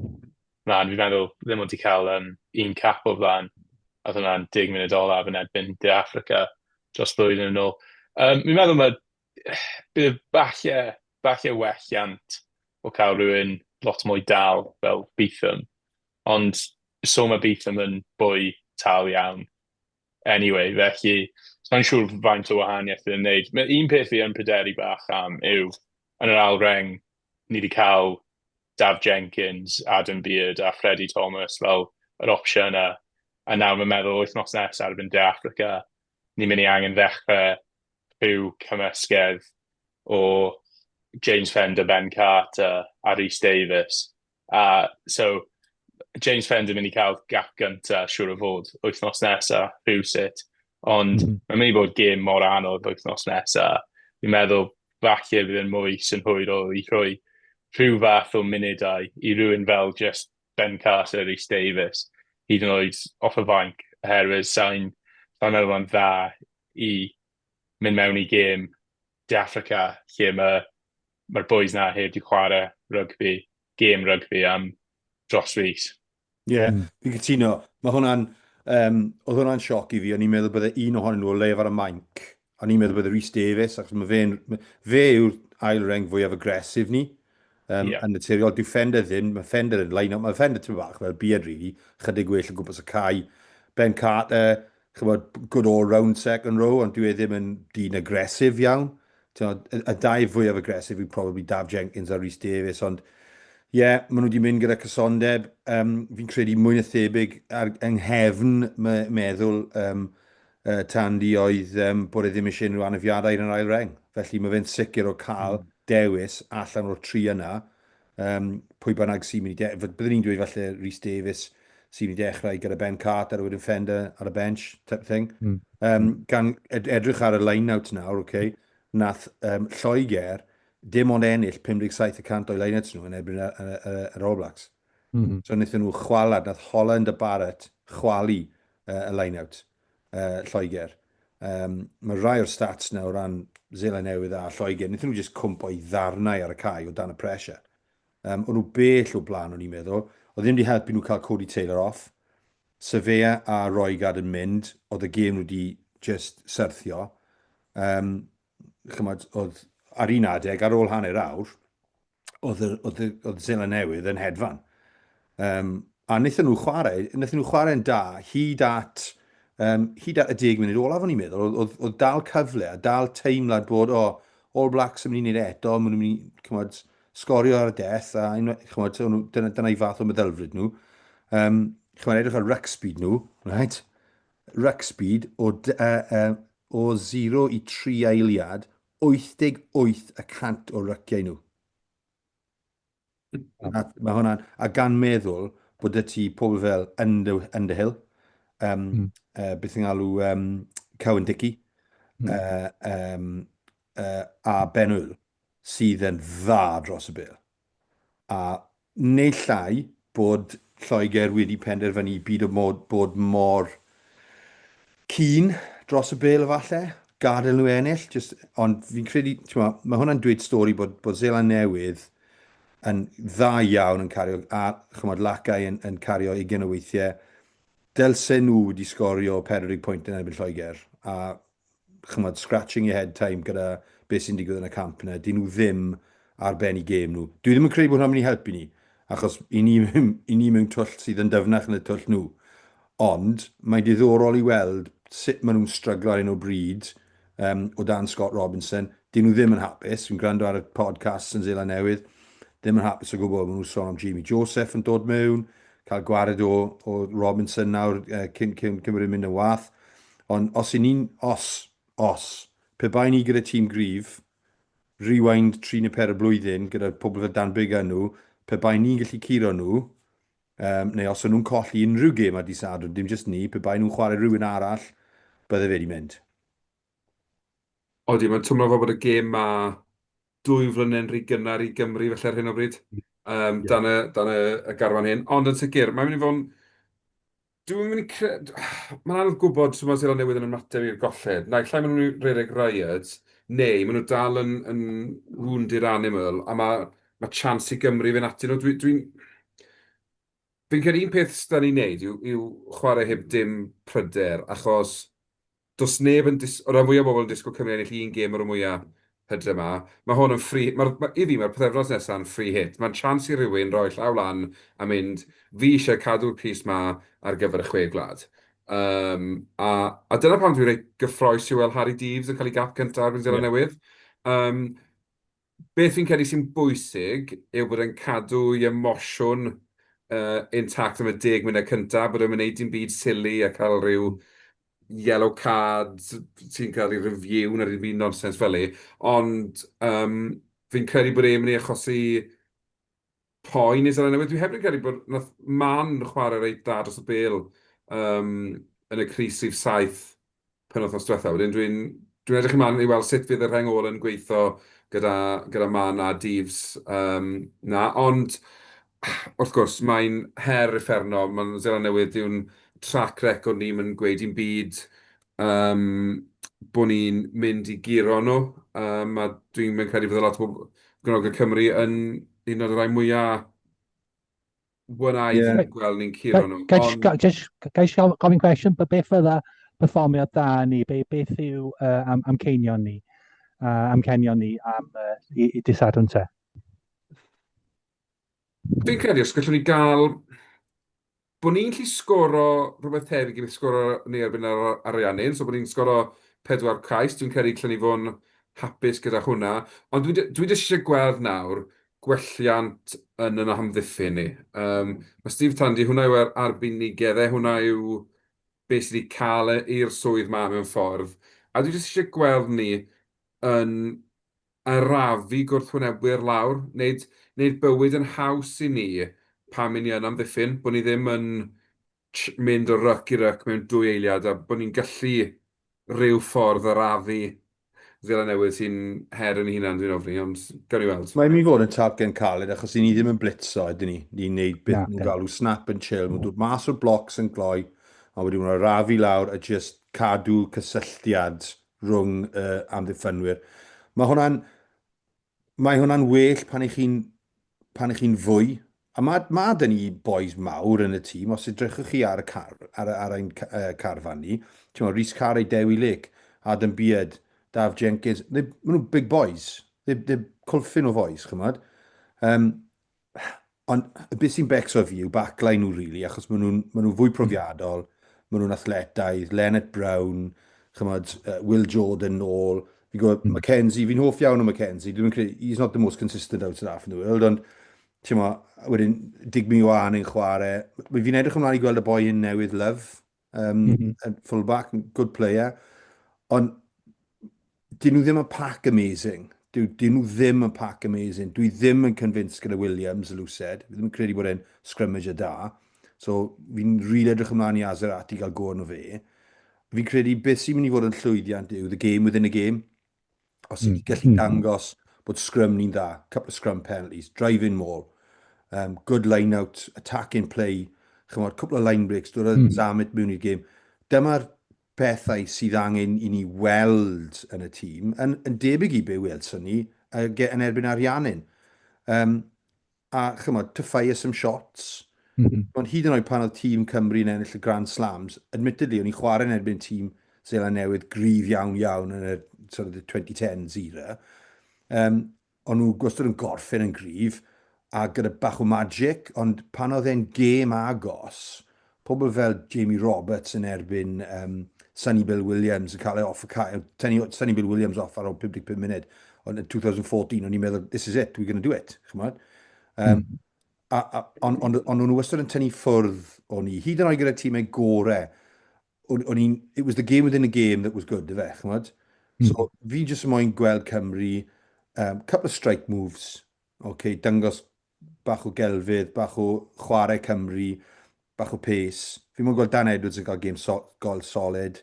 Fi'n meddwl ddim wedi cael un cap o flaen, a hwnna'n 10 munud olaf yn erbyn De Affrica dros blwyddyn yn ôl. Fi'n meddwl bydd falle welliant o cael rhywun lot mwy dal fel Beetham, ond so mae Beetham yn bwy tal iawn. Anyway, felly, mae'n siŵr faint o wahaniaeth yn wneud. Un peth fi yn pryderu bach am yw, yn yr alreng, ni wedi cael Daf Jenkins, Adam Beard a Freddie Thomas fel yr opsiwn yna. A nawr mae'n meddwl wythnos nesaf erbyn De Affrica, ni'n mynd i angen ddechrau rhyw cymysgedd o James Fender, Ben Carter a Rhys Davies. So, James Fender mynd i cael gap gynta, siŵr o fod, wythnos nesaf, rhywsut. Ond mae'n mynd i bod gêm mor anodd wythnos nesaf. Fi'n meddwl falle bydd yn mwy synhwyrol i rhoi rhyw fath o munudau i rhywun fel just Ben Carter a Rhys Davies, hyd yn oed off y fainc, oherwydd sa'n meddwl yn dda i mynd mewn i gêm De Affrica, lle mae'r boys na heb di chwarae gêm rygbi am dros fis. Ie, fi'n cytuno. Oedd hwnna'n sioc i fi, o'n i'n meddwl bydde un ohonyn nhw o leif ar y mainc, o'n i'n meddwl bydde Rhys Davies, ac fe yw'r ail reng fwyaf agresif ni, yn naturiol. Dyw Fender ddim, mae Fender yn line-up, mae Fender ti'n bach fel Beard, really, chydig well o gwmpas y cae. Ben Carter, good all-round second row, ond dyw e ddim yn dyn agresif iawn. Y dau fwyaf agresif yw probably Daf Jenkins a Rhys Davies, ond maen nhw wedi mynd gyda cysondeb. Fi'n credu mwy na thebyg yng nghefn meddwl Tandy oedd bod e ddim eisiau unrhyw anafiadau yn yr ail reng. Felly mae fe'n sicr o cael dewis allan o'r tri yna. Pwy bynnag sy'n mynd i byddwn ni'n dweud falle Rhys Davies sy'n i dechrau gyda Ben Carter a wedyn Fender ar y bench, type thing. Gan edrych ar y line-out nawr, nath Lloegr dim ond ennill 57% o'i line-outs nhw yn erbyn yr All Blacks. So wnaethon nhw chwalad, nath Holland a Barrett chwalu y line-out Lloegr. Mae rai o'r stats na o ran Zeeland Newydd a Lloegr, wnaethon nhw just cwmpo i ddarnau ar y cae o dan y pressure. O'n nhw bell o blaen o'n i'n meddwl. Oedd ddim wedi helpu nhw cael Cody Taylor off. Sefea a Roigard yn mynd, oedd y gêm nhw wedi just syrthio. Oedd ar un adeg, ar ôl hanner awr, oedd Zeeland Newydd yn hedfan. A wnaethon nhw chwarae'n da, hyd at y 10 munud olaf o'n i'n meddwl. Oedd dal cyfle a dal teimlad bod, All Blacks yn mynd i wneud eto, maen nhw'n mynd i sgorio ar y deth, a dyna i fath o meddylfryd nhw. Edrych ar ruck speed nhw, right? Ruck speed o 0 i 3 eiliad, 88% o ruckiau nhw. Mae hwnna'n, a gan meddwl bod y ti pobl fel Underhill, beth yn galw Carwyn a Benwyl, sydd yn dda dros y bil. A neu llai bod Lloegr wedi penderfynu bod mor keen dros y bil falle, gadael nhw ennill, ond fi'n credu, mae hwnna'n dweud stori bod Zeeland Newydd yn dda iawn yn cario, a Lacau yn cario 20 o weithiau. Dylse nhw wedi sgorio 40 pwynt yn erbyn Lloegr, a scratching your head time gyda beth sy'n digwydd yn y camp yna. Dyn nhw ddim ar ben i gêm nhw. Dwi ddim yn credu bod hwnna'n mynd i helpu ni, achos i ni mewn twll sydd yn dyfnach yn y twll nhw. Ond mae'n diddorol i weld sut maen nhw'n stryglo ar un o bryd o dan Scott Robinson. Dyn nhw ddim yn hapus. Fi'n gwrando ar y podcast yn Zeeland Newydd. Ddim yn hapus o gwbl. Maen nhw'n sôn am Jamie Joseph yn dod mewn, cael gwared o Robinson nawr cyn Cymru mynd yn wath. Ond pe bai ni gyda tîm grif, rewind 3 neu 4 blwyddyn gyda pobl fel Dan Big nhw, pe bai ni'n gallu curo nhw, neu os o'n nhw'n colli unrhyw gêm ar dydd Sadwrn, dim jyst ni, pe bai nhw'n chwarae rhywun arall, bydde fe wedi mynd. Odi, mae'n twmlo fo bod y gêm ma 2 flynedd rhy gynnar i Gymru felly ar hyn o bryd, dan y garfan hyn. Ond yn sicr, mae'n mynd i fod yn... Dwi'n mynd i credu... Mae'n anodd gwybod sy'n mae Zeeland Newydd yn ymateb i'r golled. Naill ai maen nhw'n rhedeg riot, neu maen nhw dal yn wounded animal, a mae chance i Gymru fe'n atyn nhw. Fi'n credu un peth sy'n ni'n neud yw chwarae heb dim pryder, achos does neb yn... O ran fwyaf bobl yn disgwyl Cymru ennill un gêm o'r mwyaf hydre yma. Mae hwn yn free... I fi, mae'r pethefnos nesaf yn free hit. Mae'n chance i rywun roi llaw lan a mynd, fi eisiau cadw'r pris ma ar gyfer y 6 gwlad. A dyna pam dwi'n rhaid gyffroes i weld Harry Deeves yn cael ei gap cyntaf ar Zeeland Newydd. Beth fi'n credu sy'n bwysig yw bod yn cadw i emosiwn intact am y 10 munud cyntaf, bod yn gwneud dim byd silly a cael rhyw yellow card sy'n cael ei review na ddim byd nonsens fel ei. Ond fi'n credu bod e'n mynd i achosi poen i Zeeland Newydd. Dwi hefyd yn credu bod nath man chwarae reit da dros y bêl yn y Crys rhif 7 penwythnos diwethaf. Dwi'n edrych ymlaen i weld sut fydd y rhengol yn gweithio gyda man a Deeves na. Ond wrth gwrs, mae'n her effernol. Mae'n Zeeland Newydd yw'n track record ni'n mynd gweud i'n byd bod ni'n mynd i giro nhw. A dwi'n mynd credu bydd lot o Gymru Cymru yn un o'r rai mwyaf wynaidd yn gweld ni'n curo nhw. Gael gofyn cwestiwn, beth fydda perfformiad da ni, beth yw amceinion ni, am i dysadwn te? Fi'n credu os gallwn ni gael... Bod ni'n gallu sgoro rhywbeth tebyg i beth sgoro ni erbyn ar ariannu'n, so bod ni'n sgoro 4 cais, dwi'n credu gallen ni fod yn hapus gyda hwnna. Ond dwi eisiau gweld nawr gwelliant yn yn hamddiffyn ni. Mae Steve Tandy, hwnna yw arbenigeddau, hwnna yw beth sydd wedi cael i'r swydd ma mewn ffordd. A dwi eisiau gweld ni yn arafu gwrthwynebu'r lawr, wneud bywyd yn haws i ni pan mynd i yn amddiffyn, bod ni ddim yn mynd o ryc i ryc mewn 2 eiliad a bod ni'n gallu rhyw ffordd arafu Zela newydd sy'n her yn ei hunan dwi'n ofni, ond gawn ni weld. Mae'n mynd i fod yn targen caled achos ni ddim yn blitzo, ydyn ni. Ni'n neud beth nhw'n galw snap and chill. Mae'n dod mas o'r blocs yn gloi, a wedyn nhw'n arafu lawr a just cadw cysylltiad rhwng amddiffynwyr. Mae hwnna'n well pan ych chi'n fwy. A mae dyn ni boys mawr yn y tîm, os edrychwch chi ar ein carfan ni, Rhys Carey, Dewi Lake, Adam Beard, Daf Jenkins, maen nhw'n big boys. They're cwlffin o boys, chymod. Ond beth sy'n becso fi yw backline nhw, really, achos maen nhw'n fwy profiadol, maen nhw'n athletaidd, Leonard Brown, chymod, Will Jordan nôl, fi'n gwybod Mackenzie, fi'n hoff iawn o Mackenzie, he's not the most consistent out of in the world, ond wedyn Digby Wan yn chwarae. Fi'n edrych ymlaen i gweld y boi yn newydd Love, fullback, good player, ond dyn nhw ddim yn pack amazing. Dyn nhw ddim yn pack amazing. Dwi ddim yn convinced gyda Williams, y lwsed. Fi ddim yn credu bod e'n scrummager da. So, fi'n rili edrych ymlaen i Azerat i gael gôn o fe. Fi'n credu beth sy'n mynd i fod yn llwyddiant yw the game within a game. Os ydych gallu dangos bod scrum ni'n dda, couple of scrum penalties, drive-in maul, good line-out, attacking play, couple of line breaks, dod o Zamit mewn i'r game. Dyma'r pethau sydd angen i ni weld yn y tîm, yn debyg i be welson ni yn erbyn Ariannin. A to fire some shots. Ond hyd yn oed pan oedd tîm Cymru yn ennill y Grand Slams, admittedly, o'n i chwarae yn erbyn tîm Zela Newydd gryf iawn yn y sort of the 2010s era. Ond nhw gwastad yn gorffen yn gryf, a gyda bach o magic, ond pan oedd e'n gêm agos, pobl fel Jamie Roberts yn erbyn Sonny Bill Williams yn cael ei off, Sonny Bill Williams off ar ôl 55 munud, ond yn 2014, o'n i'n meddwl, this is it, we're going to do it, chymod? Ond nhw wastad yn tynnu ffwrdd o ni, hyd yn oed gyda tîmau gorau, it was the game within a game that was good, fe, chymod? So, fi jyst yn moyn gweld Cymru, couple of strike moves, dangos bach o gelfydd, bach o chwarae Cymru, bach o pace. Fi moyn gweld Dan Edwards yn cael game gol solid.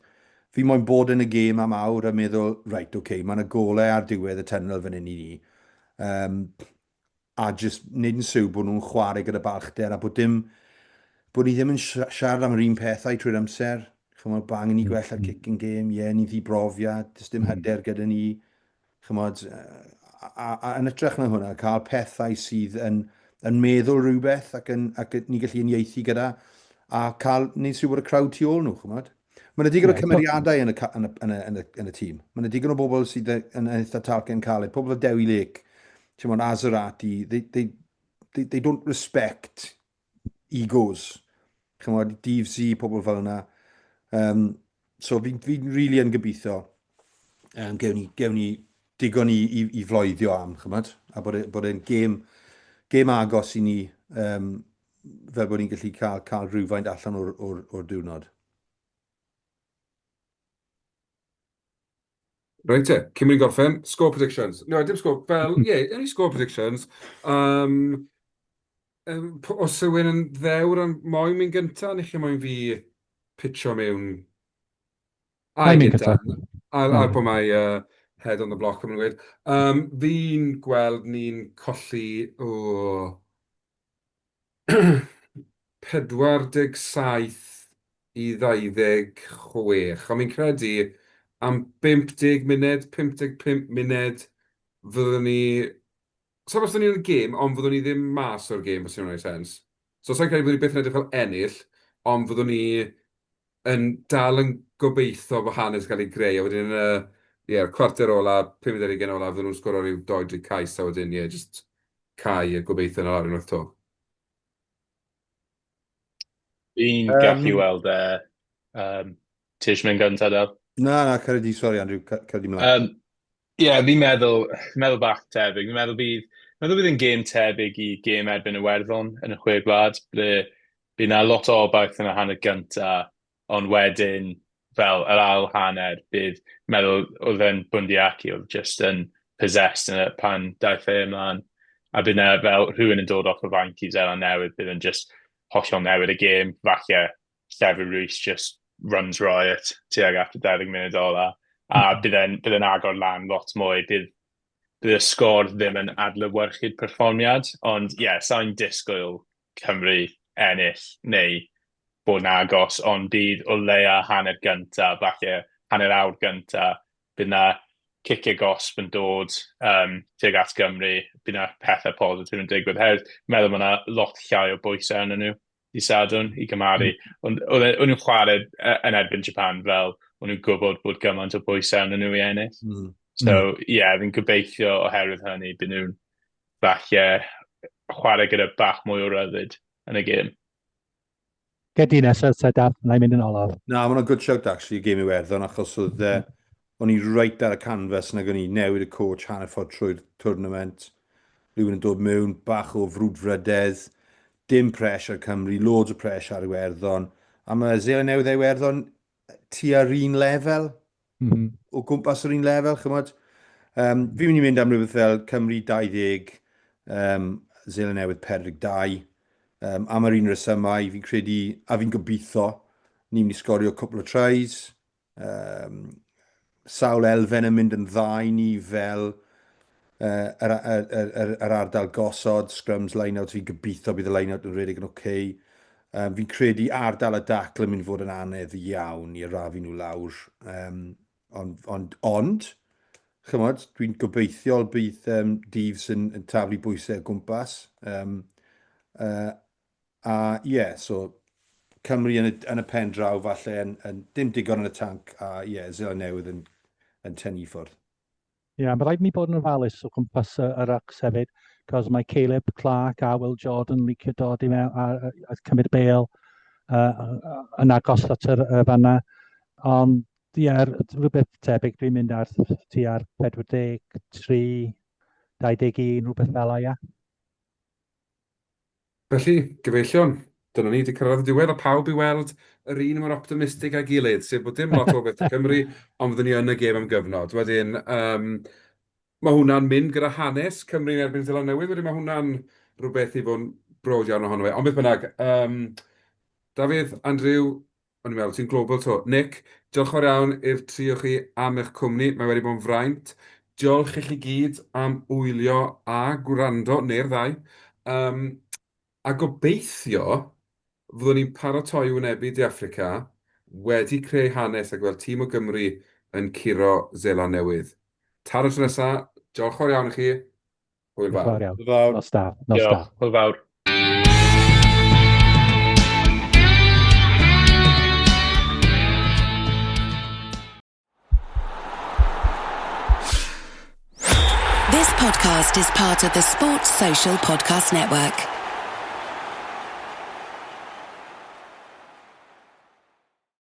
Fi moyn bod yn y game am awr a meddwl, right, mae'n y golau ar diwedd y tunnel fan hyn i ni. A just nid yn syw bod nhw'n chwarae gyda balchder a bod ni ddim yn siarad am yr un pethau trwy'r amser. Chymod, bang ni gwella'r kicking game, ni ddibrofiad, does dim hyder gyda ni. Chymod, a yn ytrach na hwnna, cael pethau sydd yn meddwl rhywbeth ac ni gallu uniaethu gyda a neud sy'n bod y crowd tu ôl nhw, chymod. Mae'n digon o cymeriadau yn y tîm. Mae'n digon o bobl sydd yn eitha talcen caled. Pobl o Dewi Lake, Azerati, they don't respect egos. Chymod, DFC, pobl fel yna. So fi'n rili yn gobeithio gewn ni digon i floeddio am, chymod, a bod e'n game agos i ni fel bod ni'n gallu cael rhywfaint allan o'r diwrnod. Reit te, cyn mynd i gorffen, score predictions. No, dim score, only score predictions. Os yw'n yn ddewr yn moyn mynd gynta, neu chi moyn fi pitcho mewn... Mae'n mynd gynta. A bod mae head on the block, yn gweud. Fi'n gweld ni'n colli o 47 i 26. Ond mi'n credu am 50 munud, 55 munud, fyddwn ni... So, os ydyn ni'n y gêm, ond fyddwn ni ddim mas o'r gêm, os yw'n gwneud sens. So, sa'n credu bod ni beth yn edrych fel ennill, ond fyddwn ni yn dal yn gobeithio bod hanes gael ei greu, a wedyn cwarter ola, 50 ola, fyddwn nhw'n sgoro rhyw 2-3 cais, a wedyn, just cau a gobeithio yn ar unwaith to. Fi'n gallu weld Tish mynd gyntaf daw. Na, Carwyn, sori Andrew, Carwyn mlaen. Fi'n meddwl bach tebyg. Fi'n meddwl bydd yn gêm tebyg i gêm erbyn Iwerddon yn y chwe gwlad. Bydd yna lot o obaith yn y hanner gyntaf, ond wedyn, fel yr ail hanner, bydd meddwl oedd yn Bundiaki, oedd just yn possessed yn y pan daeth e ymlaen. A bydd yna fel rhywun yn dod off o fainc i Zela Newydd, bydd yn just hollol newid y gêm, falle Llefydd Rhys just runs riot tuag after 20 munud ola. A bydd e'n agor lan lot mwy. Bydd y sgôr ddim yn adlewyrchu'r perfformiad. Ond sa'n disgwyl Cymru ennill neu bod yn agos, ond bydd o leia hanner gynta, falle hanner awr gynta, bydd na cicio gosb yn dod tuag at Gymru, bydd na pethau positif yn digwydd. Meddwl mae yna lot llai o bwysau yn nhw i Sadwn, i gymaru. Ond o'n nhw'n chwarae yn erbyn Japan fel o'n nhw'n gwybod bod gymaint o bwysau yn nhw i ennill. So, fi'n gobeithio oherwydd hynny, bydd nhw'n falle chwarae gyda bach mwy o ryddid yn y gêm. Gedi nesaf, Daf, na i mynd yn olaf. Na, mae'n good shout actually, gêm Iwerddon, achos o'n i reit ar y canfas nag o'n i newid y coach hanner ffordd trwy'r tournament. Rhywun yn dod mewn, bach o frwdfrydedd, dim pressure Cymru, loads o pressure ar Iwerddon. A mae Zela newydd Iwerddon tua'r un lefel, o gwmpas yr un lefel, chymod. Fi'n mynd i mynd am rhywbeth fel Cymru 20, Zela newydd 42. Am yr un resymau, fi'n credu, a fi'n gobeithio, ni'n mynd i sgorio cwpl o tries. Sawl elfen yn mynd yn dda i ni fel yr ardal gosod, scrums, line-out, fi'n gobeithio bydd y line-out yn redig yn oce. Fi'n credu ardal y dacl yn mynd fod yn anedd iawn i arafu nhw lawr. Ond, chymod, dwi'n gobeithio bydd Difs yn taflu bwysau o gwmpas. So Cymru yn y pen draw falle yn dim digon yn y tanc a Zela newydd yn tynnu ffwrdd. Mae rhaid mi bod yn ofalus o gwmpas yr Rucks hefyd, cos mae Caleb Clark a Will Jordan licio dod i mewn a cymryd bêl yn agos at y fanna. Ond rhywbeth tebyg dwi'n mynd ar 43, 21, rhywbeth fel o, Felly, gyfeillion, dyna ni wedi cyrraedd y diwedd a pawb i weld yr un mor optimistig â gilydd, sef bod dim lot o beth y Cymru, ond fyddwn ni yn y gêm am gyfnod. Wedyn, mae hwnna'n mynd gyda hanes Cymru yn erbyn Zela newydd, wedyn mae hwnna'n rhywbeth i fod yn brod iawn ohono fe. Ond beth bynnag, Dafydd, Andrew, o'n i'n meddwl, ti'n global to. Nick, diolch o'r iawn i'r trio chi am eich cwmni, mae wedi bod yn fraint. Diolch i chi gyd am wylio a gwrando, neu'r ddau. A gobeithio fyddwn ni'n paratoi wynebu Di Affrica wedi creu hanes a gweld tîm o Gymru yn curo Zela newydd. Tan y tro nesaf, diolch o'r iawn i chi. Hwyl fawr. Nos da. Hwyl fawr. This podcast is part of the Sports Social Podcast Network.